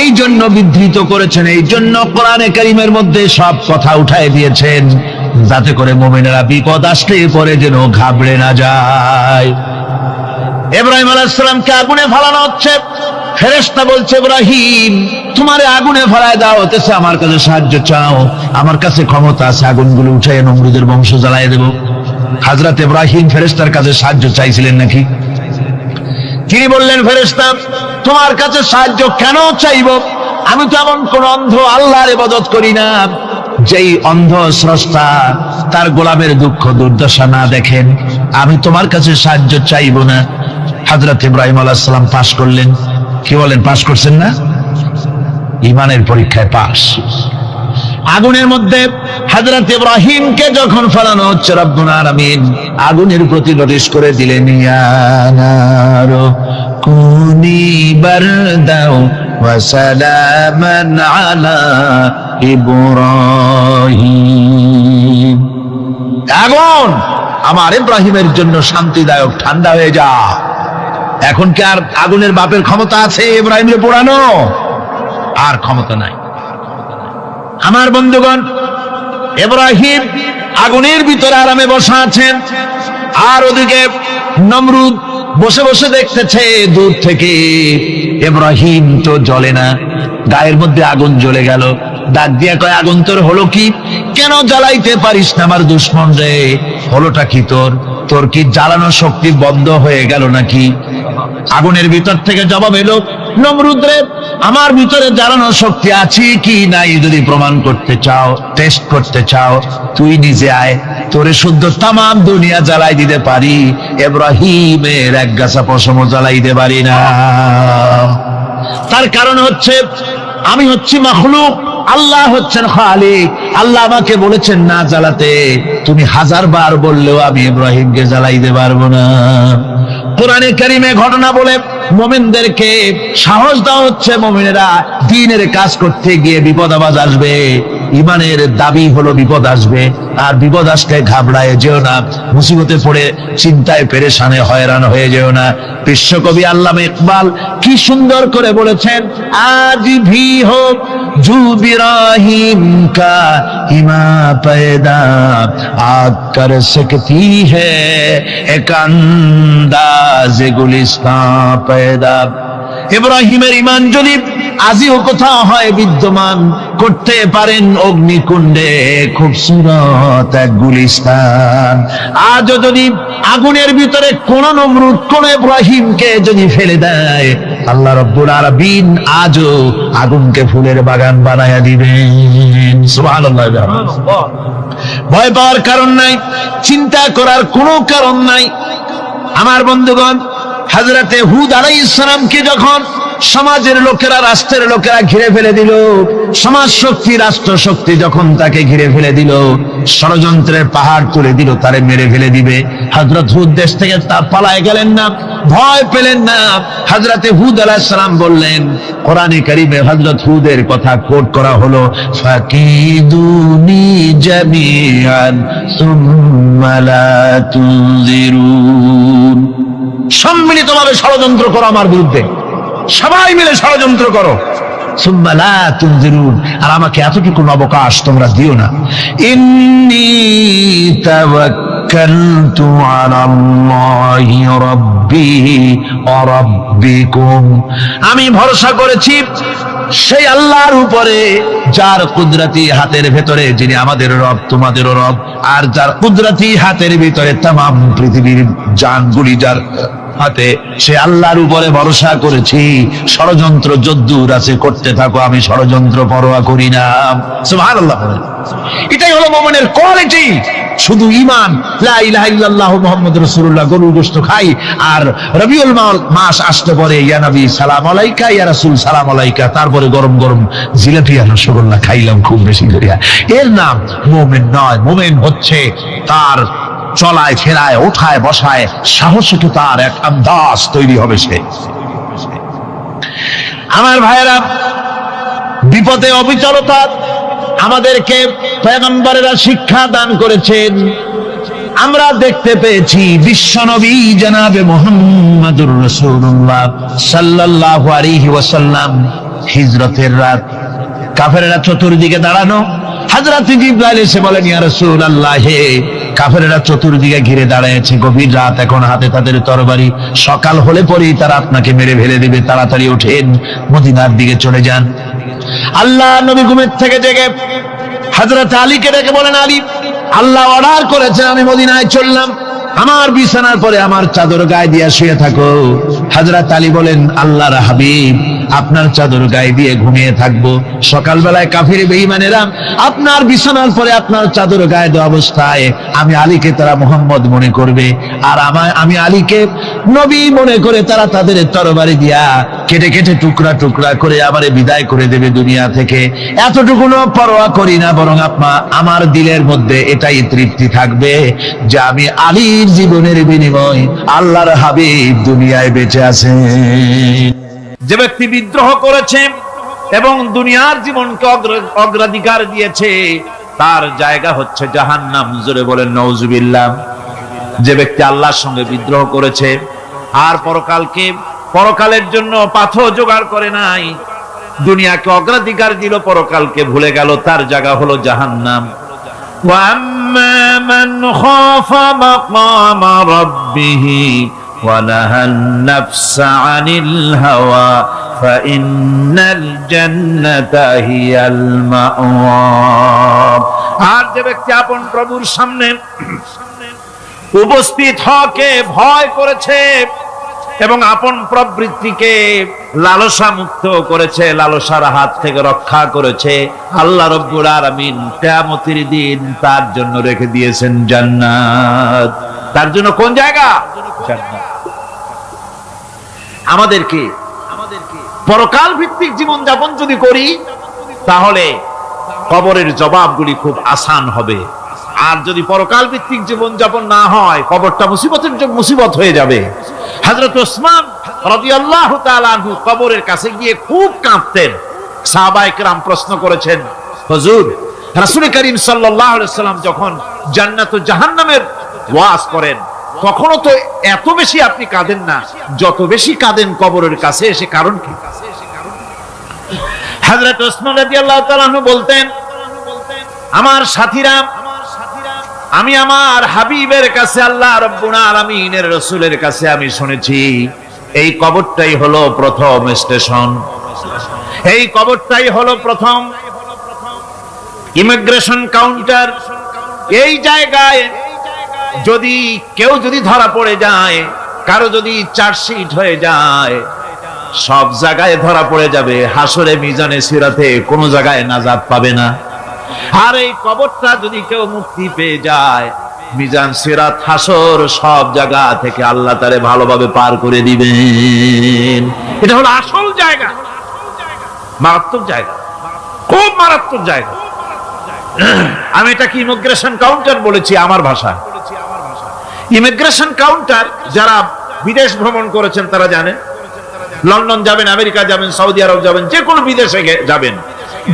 এই জন্য বিধৃত করেছেন, এই জন্য কোরআনে কারীমের মধ্যে সব কথা উঠায় দিয়েছেন, যাতে করে মুমিনেরা বিপদ আসলে পরে যেন ঘাবড়ে না যায়। ইব্রাহিম আলাইহিস সালামকে আগুনে ফেলানো হচ্ছে। ফেরেশতা বলছে, ইব্রাহিম তোমারে আগুনে ফেলায় দাও, হতেছে আমার কাছে সাহায্য চাও, আমার কাছে ক্ষমতা আছে, আগুনগুলো উঠাইয়া নমরুদের বংশ জ্বালায় দেব। হযরত ইব্রাহিম ফেরেশতার কাছে সাহায্য চাইছিলেন নাকি? তিনি বললেন, ফেরেশতা তোমার কাছে সাহায্য কেন চাইব? আমি তো এমন কোন অন্ধ আল্লাহর ইবাদত করি না যেই অন্ধ স্রষ্টা তার গোলামের দুঃখ দুর্দশা না দেখেন। আমি তোমার কাছে সাহায্য চাইব না। হযরত ইব্রাহিম আলাইহিস সালাম পাশ করলেন। কি বলেন, পাশ করছেন না? ঈমানের পরীক্ষায় পাশ। আগুনের মধ্যে হযরত ইব্রাহিমকে যখন ফেলানো হচ্ছে, রব্বুল আলামিন আগুনের প্রতি নোটিশ করে দিলেন, ইয়া নারু কুনি বারদাও ওয়া সালামান আলা ইব্রাহিম। আগুন আমার ইব্রাহিমের জন্য শান্তিদায়ক, ঠান্ডা হয়ে যা। এখন কি আর আগুনের বাপের ক্ষমতা আছে ইব্রাহিমকে পোড়ানো? আর ক্ষমতা নাই। আমার বন্ধুগণ, ইব্রাহিম আগুনের ভিতরে আরামে বসা আছেন, আর ওদিকে নমরুদ বসে বসে দেখতেছে দূর থেকে। ইব্রাহিম তো জ্বলে না, গায়ের মধ্যে আগুন জ্বলে গেল। ডাক দিয়া কয়, আগুন তোর হলো কি? কেন জ্বালাইতে পারিস না আমার দুশমন রে? হলোটা কি তোর? তোর কি জ্বালানো শক্তি বন্ধ হয়ে গেল নাকি? আগুনের ভিতর থেকে জবাব এলো, নমরুদ রে, আমার ভিতরে জ্বালানো শক্তি আছে কি নাই যদি প্রমাণ করতে চাও, টেস্ট করতে চাও, তুই নিজে আয়, তোরে শুদ্ধ তামাম দুনিয়া জ্বালাই দিতে পারি, ইব্রাহিমের এক গাছা পশমও জ্বালাই দিতে পারি না। তার কারণ হচ্ছে আমি হচ্ছি মাখলুক, আল্লাহ হচ্ছেন খালিক। আল্লাহ আমাকে বলেছেন না জ্বালাতে, তুমি 1000 বার বললেও আমি ইব্রাহিমকে জ্বালাইতে পারবো না। কোরআনে কারিমে ঘটনা বলে মুমিনদেরকে সাহস দেওয়া হচ্ছে, মুমিনেরা দ্বীনের কাজ করতে গিয়ে বিপদ আবাজ আসবে, ঈমানের দাবি হলো বিপদ আসবে, আর বিপদ আসলে ঘাবড়ায় যেও না, মুসিবতে পড়ে চিন্তায় পেরেশানে হয়রান হয়ে যেও না। বিশ্বকবি আল্লামা ইকবাল কি সুন্দর করে বলেছেন, আজ ভি হোক জু ইব্রাহিম কা ইমা पैदा आग कर सकती है एक अंदाज गुलिस्तां पैदा। ইব্রাহিমের ঈমান যদি আজিও কোথাও হয় বিদ্যমান, করতে পারেন অগ্নিকুণ্ডে খুবসুরত এক গুলিস্তান। আজও যদি আগুনের ভিতরে কোন নমরুদ কোন ইব্রাহিমকে যদি ফেলে দেয়, আল্লাহ রাব্বুল আলামিন আজও আগুনকে ফুলের বাগান বানায়া দিবেন। সুবহানাল্লাহ। ভয় পাওয়ার কারণ নাই, চিন্তা করার কোনো কারণ নাই। আমার বন্ধুগণ, হযরতে হুদ আলাইহিস সালামকে যখন সমাজের লোকেরা, রাষ্ট্রের লোকেরা ঘিরে ফেলে দিল, সমাজ শক্তি, রাষ্ট্র শক্তি যখন তাকে ঘিরে ফেলে দিল, ষড়যন্ত্রের পাহাড় তুলে দিল, তারে মেরে ফেলে দিবে, হযরত হুদ দেশ থেকে তা পালায় গেলেন না, ভয় পেলেন না। হযরতে হুদ আলাইহিস সালাম বললেন, কোরআনে কারিমে হযরত হুদের কথা কোট করা হলো, ফাকিদুনি জামিআন সুম্মা লা তুনজিরুন। সম্মিলিতভাবে ষড়যন্ত্র করো আমার বিরুদ্ধে, সবাই মিলে ষড়যন্ত্র করো, সুম্মা লা তুনজিরুন, আর আমাকে এতটুকু অবকাশ তোমরা দিও না। ইন্নী তাওয়াক্কালতু আলাল্লাহি রাব্বি ওয়া রাব্বিকুম, আমি ভরসা করেছি সেই আল্লাহর উপরে যার কুদরতি হাতের ভেতরে, যিনি আমাদের রব তোমাদেরও রব, আর যার কুদরতি হাতের ভিতরে তামাম পৃথিবীর জানগুলি যার হাতে, সে আল্লাহর উপরে ভরসা করেছি। ষড়যন্ত্র যদ্দূর আছে করতে থাকো, আমি ষড়যন্ত্র পরোয়া করি না। সুবহানাল্লাহ। এটাই হলো মুমিনের কোয়ালিটি। শুধু ঈমান, লা ইলাহা ইল্লাল্লাহু মুহাম্মাদুর রাসূলুল্লাহ, গরুর গোশত খাই, আর রবিউল মাস আসতে পরে ইয়া নবী সালাম আলাইকা, ইয়া রাসূল সালাম আলাইকা, তারপরে গরম গরম জিলাপি আর রসগোল্লা খাইলাম খুব বেশি করিয়া, এর নাম মুমিন নয়। মুমিন হচ্ছে তার চলায় ফেরায়, ওঠায় বসায় সাহসিকতার এক আন্দাজ তৈরি হবে সে। আমার ভাইয়েরা, বিপদে অবিচলতা আমাদেরকে পয়গম্বরেরা শিক্ষা দান করেছেন। আমরা দেখতে পেয়েছি বিশ্বনবী জনাবে মুহাম্মদুর রাসূলুল্লাহ সাল্লাল্লাহু আলাইহি ওয়াসাল্লাম হিজরতের রাত, কাফেররা চতুর্দিকে দাঁড়ানো, হযরত জিবরাইল এসে বলেন, ইয়া রাসূলুল্লাহ, হে কাফেরেরা চতুর্দিকে ঘিরে দাঁড়িয়েছে, গভীর রাত, এখন হাতে তাদের তরবারি, সকাল হলে পরেই তারা আপনাকে মেরে ফেলে দেবে, তাড়াতাড়ি ওঠেন, মদিনার দিকে চলে যান। আল্লাহ নবী ঘুমের থেকে জেগে হযরত আলীকে ডেকে বলেন, আলী, আল্লাহ অর্ডার করেছে আমি মদিনায় চললাম, আমার বিছানার পরে আমার চাদর গায়ে দিয়ে শুয়ে থাকো। হযরত আলী বলেন, আল্লাহর হাবিব, আপনার চাদর গায়ে দিয়ে ঘুমিয়ে থাকবো, সকালবেলায় কাফির বেঈমানেরা আপনার বিছানার পরে আপনার চাদর গায়ে দেওয়া অবস্থায় আমি আলীকে তারা মুহাম্মদ মনে করবে, আর আমি আলীকে নবী মনে করে তারা তাদের তরবারি দিয়া কেটে কেটে টুকরা টুকরা করে আমারে বিদায় করে দেবে দুনিয়া থেকে। এতটুকুনো পরোয়া করি না, বরং আমার দিলের মধ্যে এটাই তৃপ্তি থাকবে যে আমি আলীর জীবনের বিনিময় আল্লাহর হাবিব দুনিয়ায় বেঁচে আছেন। যে ব্যক্তি বিদ্রোহ করেছে এবং দুনিয়ার জীবনকে অগ্রাধিকার দিয়েছে তার জায়গা হচ্ছে জাহান্নাম। জোরে বলেন নাউজুবিল্লাহ। যে ব্যক্তি আল্লাহর সঙ্গে বিদ্রোহ করেছে আর পরকালের জন্য পাথর জোগাড় করে নাই, দুনিয়াকে অগ্রাধিকার দিল, পরকালকে ভুলে গেল, তার জায়গা হলো জাহান্নাম। وَأَمَّا مَنْ خَافَ مَقَامَ رَبِّهِ وَنَهَى النَّفْسَ عَنِ الْهَوَى فَإِنَّ الْجَنَّةَ هِيَ الْمَأْوَى। আর যে ব্যক্তি আপন প্রভুর সামনে উপস্থিত হকে ভয় করেছে এবং আপন প্রবৃত্তিকে লালসা মুক্ত করেছে, লালসার হাত থেকে রক্ষা করেছে, আল্লাহ রাব্বুল আলামিন কিয়ামতের দিন তার জন্য রেখে দিয়েছেন জান্নাত। তার জন্য কোন জায়গা? জান্নাত। আমাদেরকে পরকাল ভিত্তিক জীবন যাপন যদি করি তাহলে কবরের জবাবগুলি খুব আসান হবে। আর যদি পরকাল ভিত্তিক জীবন যাপন না হয়, কবরটা মুসিবত হয়ে যাবে। হযরত ওসমান রাদিয়াল্লাহু তাআলা আনহু কবরের কাছে গিয়ে খুব কাঁদতেন। সাহাবায়ে কেরাম প্রশ্ন করেছেন, হুজুর, রাসূল করিম সাল্লাল্লাহু আলাইহি ওয়াসাল্লাম যখন জান্নাত ও জাহান্নামের ওয়াজ করেন তখনও তো এত বেশি আপনি কাঁদেন না, যত বেশি কাঁদেন কবরের কাছে এসে, কারণ কি? হযরত ওসমান রাদিয়াল্লাহু তাআলা আনহু বলতেন, আমার সাথীরা, আমি আমার হাবিবের কাছে, আল্লাহ রাব্বুল আলামিনের রাসূলের কাছে আমি শুনেছি এই কবরটাই হলো প্রথম স্টেশন, এই কবরটাই হলো প্রথম ইমিগ্রেশন কাউন্টার। এই জায়গায় যদি কেউ ধরা পড়ে যায়, কারো যদি চার্জশিট হয়ে যায়, সব জায়গায় ধরা পড়ে যাবে, হাসরে মিজানে সিরাতে কোনো জায়গায় নাজাত পাবে না। আর এই কবরটা যদি কেউ মুক্তি পেয়ে যায়, মিজান সিরাত হাসর সব জায়গা থেকে আল্লাহ তারে ভালোভাবে পার করে দিবেন। এটা হলো আসল জায়গা, মারাত্মক জায়গা, খুব মারাত্মক জায়গা। আমি এটাকে ইমিগ্রেশন কাউন্টার বলেছি আমার ভাষায়। ইমিগ্রেশন কাউন্টার যারা বিদেশ ভ্রমণ করেছেন তারা জানেন। লন্ডন যাবেন, আমেরিকা যাবেন, সৌদি আরব যাবেন, যে কোনো বিদেশে যাবেন,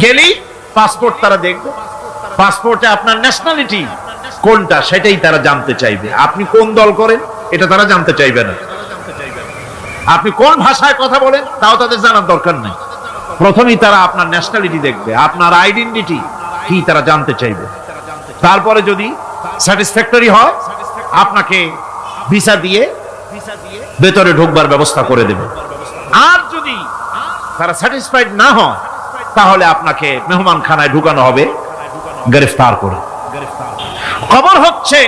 গেলেই পাসপোর্ট তারা দেখবে। পাসপোর্টে আপনার ন্যাশনালিটি কোনটা সেটাই তারা জানতে চাইবে। আপনি কোন দল করেন এটা তারা জানতে চাইবে না। আপনি কোন ভাষায় কথা বলেন তাও তাদের জানার দরকার নেই। প্রথমেই তারা আপনার ন্যাশনালিটি দেখবে, আপনার আইডেন্টিটি কি তারা জানতে চাইবে। তারপরে যদি স্যাটিসফ্যাক্টরি হয় আপনাকে ভিসা দিয়ে ভেতরে ঢোকবার ব্যবস্থা করে দেবে। আর যদি তারা স্যাটিসফাইড না হয় তাহলে আপনাকে মেহমানখানায় ঢুকানো হবে গ্রেফতার করে। কবর হচ্ছে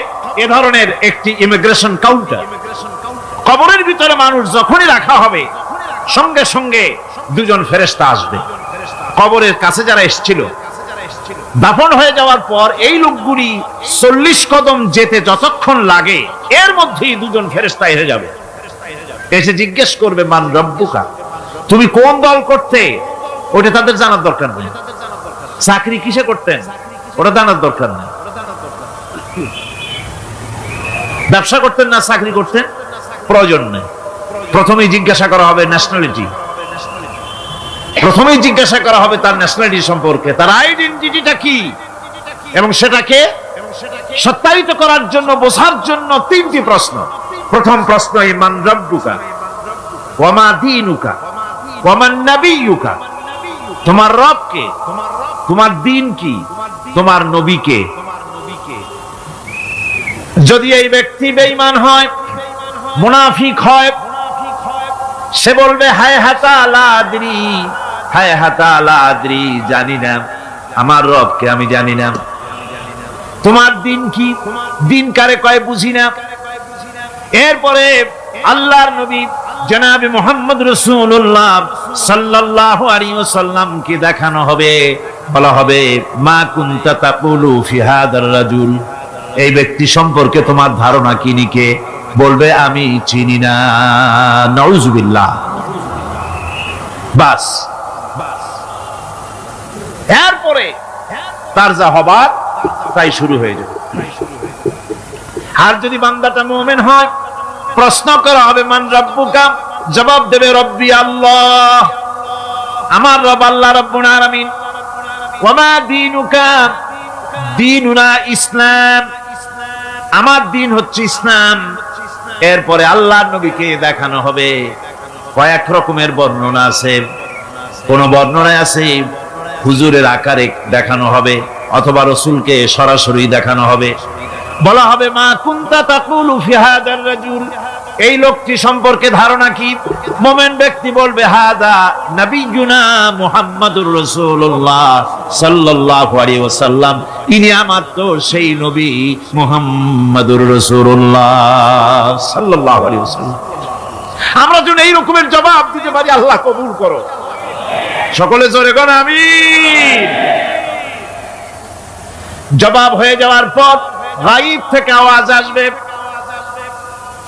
এ ধরনের একটি ইমিগ্রেশন কাউন্টার। কবরের ভিতরে মানুষ যখনই রাখা হবে সঙ্গে সঙ্গে দুজন ফেরেশতা আসবে। কবরের কাছে যারা এসেছিল, দাফন হয়ে যাওয়ার পর এই লোকগুলি 40 কদম যেতে যতক্ষণ লাগে এর মধ্যেই দুজন ফেরেশতা এসে যাবে। এসে জিজ্ঞেস করবে, মান রব্বুকা, তুমি কোন দল করতে, ওটা তাদের জানার দরকার নেই। চাকরি কিসে করতেন ওটা জানার দরকার নেই। ব্যবসা করতেন না চাকরি করতেন প্রয়োজন নেই। প্রথমেই জিজ্ঞাসা করা হবে ন্যাশনালিটি, প্রথমেই জিজ্ঞাসা করা হবে তার ন্যাশনালিটি সম্পর্কে, তার আইডেন্টিটিটা কি, এবং সেটাকে সত্যায়িত করার জন্য, বোঝার জন্য 3টি প্রশ্ন। প্রথম প্রশ্ন, মান রব্বুকা ওয়া মা দীনুকা ওয়া মান নাবিয়্যুকা, তোমার রব কে, তোমার দ্বীন কি, তোমার নবী কে। যদি এই ব্যক্তি বেঈমান হয়, মুনাফিক হয়, সে বলবে হায় হাতা লা আদরি, হায় হাতা লা আদরি, জানি না আমার রবকে আমি জানি না। তোমার দিন কি? দিন কারে কয় বুঝি না। এরপরে আল্লাহর নবী জনাবে মুহাম্মদ রাসূলুল্লাহ সাল্লাল্লাহু আলাইহি ওয়াসাল্লাম কে দেখানো হবে, বলা হবে মা কুনতা তাকুলু ফি হাদার রাজুল, এই ব্যক্তি সম্পর্কে তোমার ধারণা কি নিকে? বলবে আমি চিনি না। নাউযুবিল্লাহ। বাস, এরপরে তার যা হবার তাই শুরু হয়ে যাবে। আর যদি বান্দাটা মুমিন হয়, প্রশ্ন করা হবে মান রাব্বুকা, জবাব দেবে রব্বি আল্লাহ, আমার রব আল্লাহ রাব্বুল আলামিন। ওয়া মা দীনুকা, দীনুনা ইসলাম, আমার দিন হচ্ছে ইসলাম। এরপরে আল্লাহর নবীকে দেখানো হবে। কয়েক রকমের বর্ণনা আছে, কোন বর্ণনায় আছে হুজুরের আকারে দেখানো হবে, অথবা রাসূলকে সরাসরি দেখানো হবে। বলা হবে মা কুনতা তাকুলু ফি হাদার রাজুল, এই লোকটি সম্পর্কে ধারণা কি? মুমিন ব্যক্তি বলবে হাদা নবিয়ুনা মুহাম্মাদুর রাসূলুল্লাহ সাল্লাল্লাহু আলাইহি ওয়াসাল্লাম, ইনি আমার তো সেই নবী মুহাম্মাদুর রাসূলুল্লাহ সাল্লাল্লাহু আলাইহি ওয়াসাল্লাম। আমরা যদি এই রকমের জবাব দিতে পারি, আল্লাহ কবুল করো। সকলে জোরে কোন আমিন। জবাব হয়ে যাওয়ার পর গায়ব থেকে আওয়াজ আসবে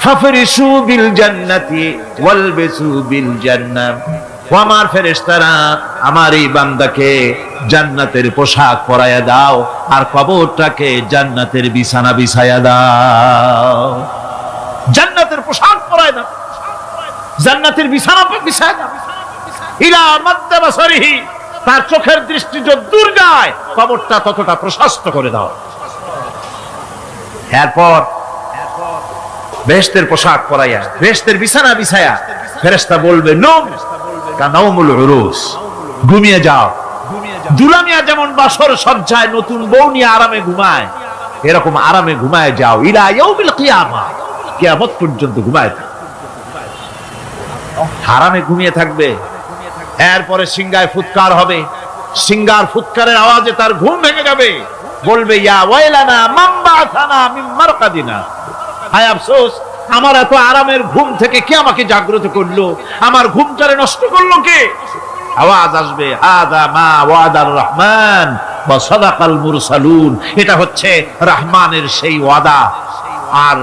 ফাফরিশু বিল জান্নাতি ওয়ালবিসু বিল জান্নাহ, ও আমার ফেরেশতারা আমার এই বান্দাকে জান্নাতের পোশাক পরায়া দাও আর কবরটাকে জান্নাতের বিছানা বিছায়া দাও। জান্নাতের পোশাক পরায়া দাও, জান্নাতের বিছানা বিছায়া দাও। ইলা মাদ্দা বাসারিহি, তার চোখের দৃষ্টি যত দূর যায় কবরটা ততটা প্রশস্ত করে দাও। এরপর বেহেশতের পোশাক পরাইয়া বেহেশতের বিছানা বিছায়া ফেরেশতা বলবে নম কানাউমুল উরুস, ঘুমিয়ে যাও। দুলামিয়া যেমন বাসর সজ্জায় নতুন বউ নিয়ে আরামে ঘুমায়, এরকম আরামে ঘুমায় যাও। ইলা ইয়াউমিল কিয়ামা, কিয়ামত পর্যন্ত ঘুমায় থাকো, আরামে ঘুমিয়ে থাকবে। এরপরে সিংহায় ফুৎকার হবে, সিংহার ফুৎকারের আওয়াজে তার ঘুম ভেঙে যাবে। বলবে ইয়া ওয়াইলানা মান বা'থানা মিন মারকাদিনা, হায় আফসোস, আমার এত আরামের ঘুম থেকে কে আমাকে জাগ্রত করলো, আমার ঘুমটারে নষ্ট করলো কে? আওয়াজ আসবে হাদা মা ওয়াদার রহমান ওয়া সাদাকাল মুরসালুন, এটা হচ্ছে রহমানের সেই ওয়াদা, আর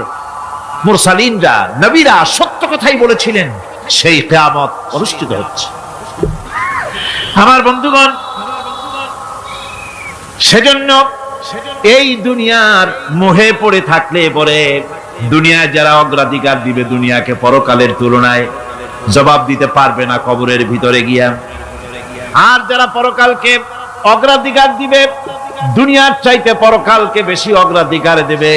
মুরসালিনরা নবীরা সত্য কথাই বলেছিলেন, সেই কিয়ামত অনুষ্ঠিত হচ্ছে। আমার বন্ধুগণ, সেজন্য এই দুনিয়ার মোহে পড়ে থাকলে পরে দুনিয়ায় যারা অগ্রাধিকার দিবে দুনিয়াকে পরকালের তুলনায়, জবাব দিতে পারবে না কবরের ভিতরে গিয়া। আর যারা পরকালকে অগ্রাধিকার দিবে, দুনিয়ার চাইতে পরকালকে বেশি অগ্রাধিকার দেবে,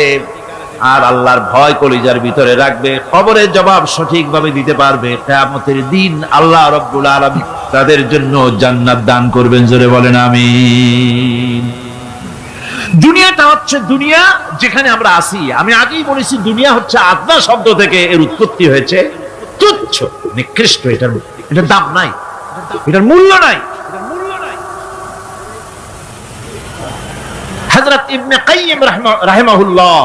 আর আল্লাহর ভয় কলিজার ভিতরে রাখবে, কবরের জবাব সঠিকভাবে দিতে পারবে, কিয়ামতের দিন আল্লাহ রাব্বুল আলামিন তাদের জন্য জান্নাত দান করবেন। জোরে বলেন আমিন। দুনিয়াটা হচ্ছে দুনিয়া যেখানে আমরা আছি। আমি আগেই বলেছি দুনিয়া হচ্ছে আদনা শব্দ থেকে এর উৎপত্তি হয়েছে, তুচ্ছ নিকৃষ্ট, এটার দাম নাই, এটার মূল্য নাই। হযরত ইবনে কাইয়িম রাহিমাহুল্লাহ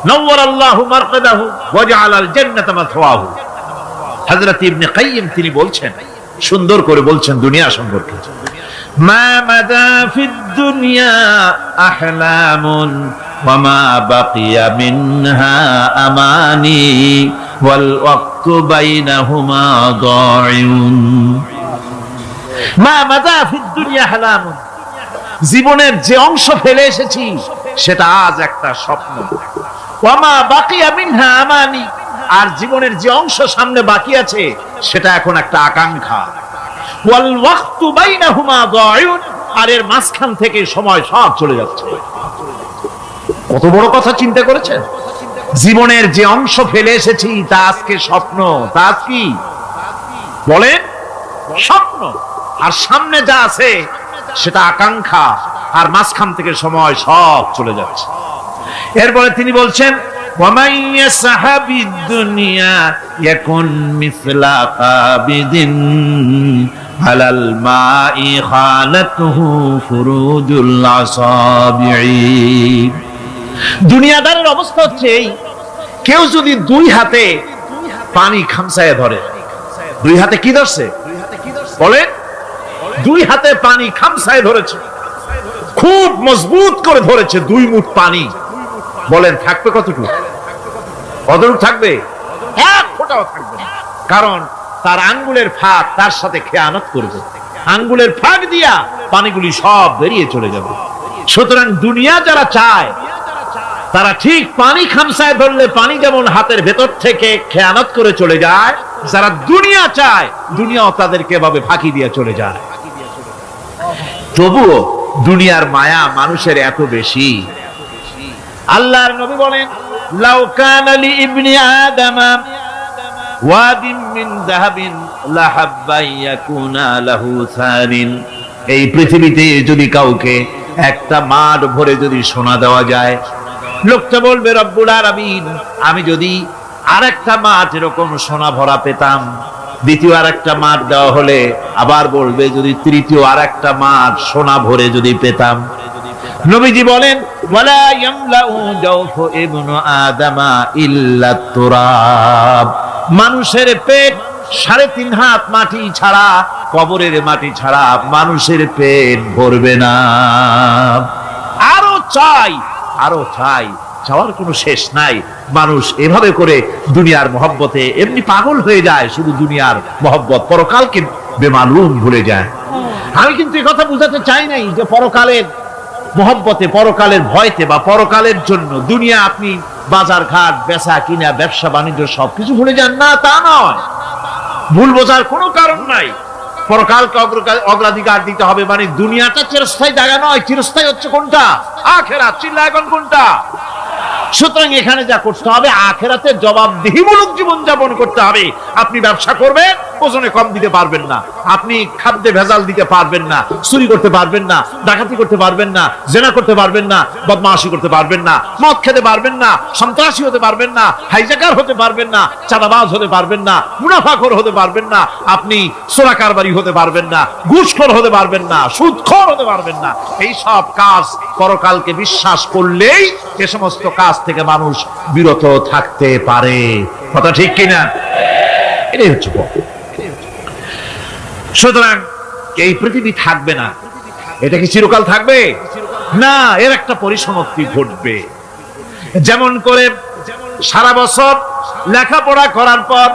নওয়ারাল্লাহু মারকাদাহু ওয়া জাআলাল জান্নাতা মাথওয়াহু, হযরত ইবনে কাইয়িম তিনি বলছেন, সুন্দর করে বলছেন দুনিয়া সম্পর্কে, মা মাদা ফিদ দুনিয়া আহলামুন ওয়া মা বাকিয়া মিনহা আমানি ওয়াল ওয়াক্তু বাইনাহুমা দাইউন। মা মাদা ফিদ দুনিয়া আহলামুন, জীবনের যে অংশ ফেলে এসেছি সেটা আজ একটা স্বপ্ন। ওয়া মা বাকিয়া মিনহা আমানি, আর জীবনের যে অংশ সামনে বাকি আছে সেটা এখন একটা আকাঙ্ক্ষা। ওয়াল ওয়াক্তু বাইনাহুমা দাইউন, আর এর মাঝখান থেকে সময় সব চলে যাচ্ছে। কত বড় কথা চিন্তা করেছেন? জীবনের যে অংশ ফেলে এসেছি তা আজকে স্বপ্ন, তা কি বলেন? স্বপ্ন। আর সামনে যা আছে সেটা আকাঙ্ক্ষা, আর মাঝখান থেকে সময় সব চলে যাচ্ছে। এরপরে তিনি বলছেন وَمَن يَسْحَبِ الدُّنْيَا يَكُنْ مِثْلَ قَابِضٍ عَلَى الْمَاءِ خَالَتْهُ فُرُوجُ الْأَصَابِعِ। দুনিয়াদারের অবস্থা হচ্ছে এই, কেউ যদি দুই হাতে পানি খামসায় ধরে, দুই হাতে কি ধরছে বলে, দুই হাতে পানি খামসায় ধরেছে, খুব মজবুত করে ধরেছে, 2 মুঠ পানি, বলেন থাকবে কতটুকু? কতটুকু থাকবে? 1 ফোঁটাও থাকবে না। কারণ তার আঙ্গুলের ফাঁক তার সাথে খেয়ানত করবে, আঙ্গুলের ফাঁক দিয়া পানিগুলি সব বেরিয়ে চলে যাবে। সুতরাং দুনিয়া যারা চায় তারা ঠিক পানি খামসায় ধরলে পানি যেমন হাতের ভেতর থেকে খেয়ানত করে চলে যায়, যারা দুনিয়া চায় দুনিয়াও তাদেরকে এভাবে ফাঁকি দিয়ে চলে যায়। তবুও দুনিয়ার মায়া মানুষের এত বেশি। আল্লাহর নবী বলেন, লাউ কানা লি ইবনি আদামা ওয়াদিন মিন যাহাবিন লাহাব্বা ইয়াকুনা লাহু সানিন। এই পৃথিবীতে যদি কাউকে একটা মাঠ ভরে যদি সোনা দেওয়া যায়, লোকটা বলবে রব্বুল আলামিন, আমি যদি আরেকটা মাঠ এরকম সোনা ভরা পেতাম। দ্বিতীয় আরেকটা মাঠ দেওয়া হলে আবার বলবে যদি তৃতীয় আরেকটা মাঠ সোনা ভরে যদি পেতাম। নবীজি বলেন, ওয়ালা ইয়ামলাউ জাওফু ইবনু আদামা ইল্লা তুরাব। মানুষের পেট 3.5 হাত মাটি ছাড়া, কবরের মাটি ছাড়া মানুষের পেট ভরবে না। আরো চাই, আরো চাই, চাওয়ার কোনো শেষ নাই। মানুষ এভাবে করে দুনিয়ার মহব্বতে এমনি পাগল হয়ে যায়, শুধু দুনিয়ার মহব্বত, পরকালকে বেমালুম ভুলে যায়। আমি কিন্তু এই কথা বুঝাতে চাই নাই যে পরকালের মহব্বতে, পরকালের ভয়তে বা পরকালের জন্য দুনিয়া আপনি বাজার ঘাট, বেচা কিনা, ব্যবসা বাণিজ্য সবকিছু ভুলে যান না, তা নয়। ভুল বোঝার কোনো কারণ নাই। পরকালকে অগ্রাধিকার দিতে হবে, মানে দুনিয়াটা চিরস্থায়ী জায়গা নয়। চিরস্থায়ী হচ্ছে কোনটা? আখিরাত। চিল্লা এখন কোনটা? সুতরাং এখানে যা করতে হবে, আখিরাতের জবাবদিহিমূলক জীবন যাপন করতে হবে। আপনি ব্যবসা করবেন, ওজনে কম দিতে পারবেন না, আপনি খাদ্যে ভেজাল দিতে পারবেন না, চুরি করতে পারবেন না, ডাকাতি করতে পারবেন না, জেনা করতে পারবেন না, বদমাশি করতে পারবেন না, মদ খেতে পারবেন না, সন্ত্রাসী হতে পারবেন না, হাইজ্যাকার হতে পারবেন না, চাঁদাবাজ হতে পারবেন না, মুনাফাখোর হতে পারবেন না, আপনি চোরা কারবারি হতে পারবেন না, ঘুষখোর হতে পারবেন না, সুদখোর হতে পারবেন না। এই সব কাজ পরকালকে বিশ্বাস করলেই এ সমস্ত কাজ থেকে মানুষ বিরত থাকতে পারে। কথা ঠিক কিনা? এটাই হচ্ছে। সুতরাং এই পৃথিবী থাকবে না, এটা কি চিরকাল থাকবে না? এর একটা পরিসমাপ্তি ঘটবে। যেমন করে সারা বছর লেখাপড়া করার পর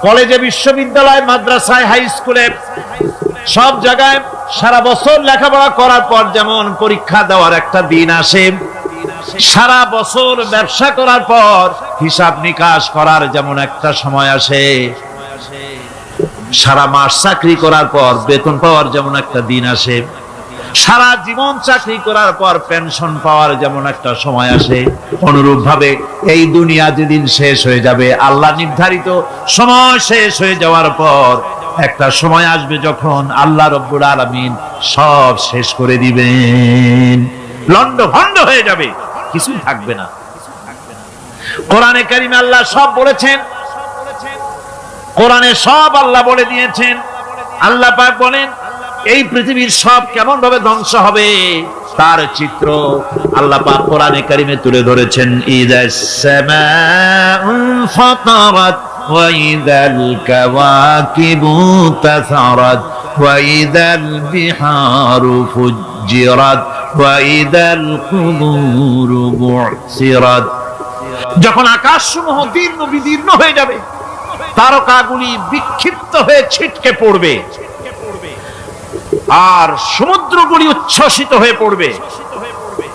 কলেজে, বিশ্ববিদ্যালয়, মাদ্রাসায়, হাই স্কুলে, সব জায়গায় সারা বছর লেখাপড়া করার পর যেমন পরীক্ষা দেওয়ার একটা দিন আসে, সারা বছর ব্যবসা করার পর হিসাব নিকাশ করার যেমন একটা সময় আসে, সারা মাস চাকরি করার পর বেতন পাওয়ার যেমন একটা দিন আসে, সারা জীবন চাকরি করার পর পেনশন পাওয়ার যেমন একটা সময় আসে, অনুরূপ ভাবে এই দুনিয়া যেদিন শেষ হয়ে যাবে, আল্লাহ নির্ধারিত সময় শেষ হয়ে যাওয়ার পর একটা সময় আসবে যখন আল্লাহ রব্বুল আলামিন সব শেষ করে দিবেন, লন্ডভন্ড হয়ে যাবে, কিছুই থাকবে না। কোরআনে কারিমে আল্লাহ সব বলেছেন, কোরআনে সব আল্লাহ বলে দিয়েছেন। আল্লাহ পাক বলেন এই পৃথিবীর সব কেমন ভাবে ধ্বংস হবে তার চিত্র আল্লাহ পাক কোরআনে কারিমে তুলে ধরেছেন। ইযাস সামাউ ফাতারাত ওয়া ইযাল কাওয়াকিবু তাসারাত ওয়া ইযাল বিহারু ফুজ্জিরাত ওয়া ইযাল কুবুরু বু'সিরাত। যখন আকাশসমূহ দীর্ণ বিদীর্ণ হয়ে যাবে, তারকাগুলি বিক্ষিপ্ত হয়ে ছিটকে পড়বে, আর সমুদ্রগুলি উচ্ছ্বসিত হয়ে পড়বে,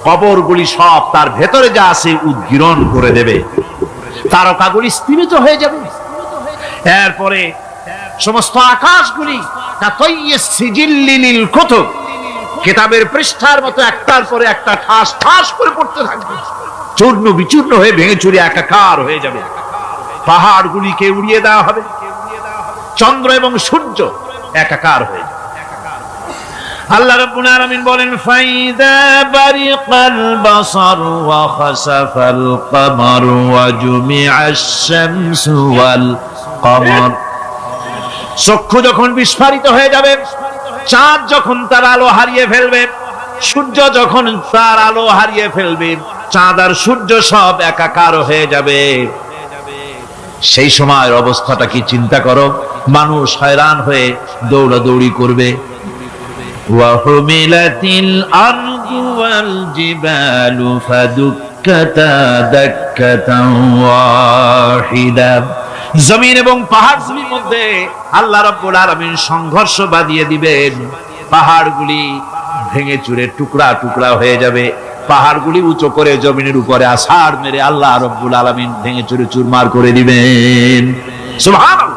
কবরগুলি সব তার ভেতরে যা আছে উদ্গীরণ করে দেবে, তারকাগুলি স্থিমিত হয়ে যাবে। এরপরে সমস্ত আকাশগুলি কিতাবের পৃষ্ঠার মতো একটার পরে একটা ঠাস ঠাস করে পড়তে থাকবে, চূর্ণ বিচূর্ণ হয়ে ভেঙে চুরে একাকার হয়ে যাবে। পাহাড়গুলিকে উড়িয়ে দেওয়া হবে, চন্দ্র এবং সূর্য একাকার হয়ে যাবে। আল্লাহ রাব্বুল আলামিন বলেন ফাইদা বারিকাল বাসার ওয়া খাসাফাল কমার ওয়া জুমিআশ শামসু ওয়াল কমার। চক্ষু যখন বিস্ফারিত হয়ে যাবে, চাঁদ যখন তার আলো হারিয়ে ফেলবে, সূর্য যখন তার আলো হারিয়ে ফেলবে, চাঁদ আর সূর্য সব একাকার হয়ে যাবে, সেই সময়ের অবস্থাটা কি চিন্তা করো। মানুষ হয়রান হয়ে দৌড়াদৌড়ি করবে। ওয়াহুমিলাতিল আরদু ওয়াল জিবালু ফাদুক্কাতা দাক্কাতান ওয়াহিদা। জমিন এবং পাহাড়গুলির মধ্যে আল্লাহ রাব্বুল আলামিন সংঘর্ষ বাঁধিয়ে দিবেন। পাহাড়গুলি ভেঙে চুরে টুকরা টুকরা হয়ে যাবে। পাহাড়গুলি উঁচু করে জমিনের উপরে আছাড় মেরে আল্লাহ রাব্বুল আলামিন ভেঙে চুরে চুরমার করে দিবেন। সুবহানাল্লাহ।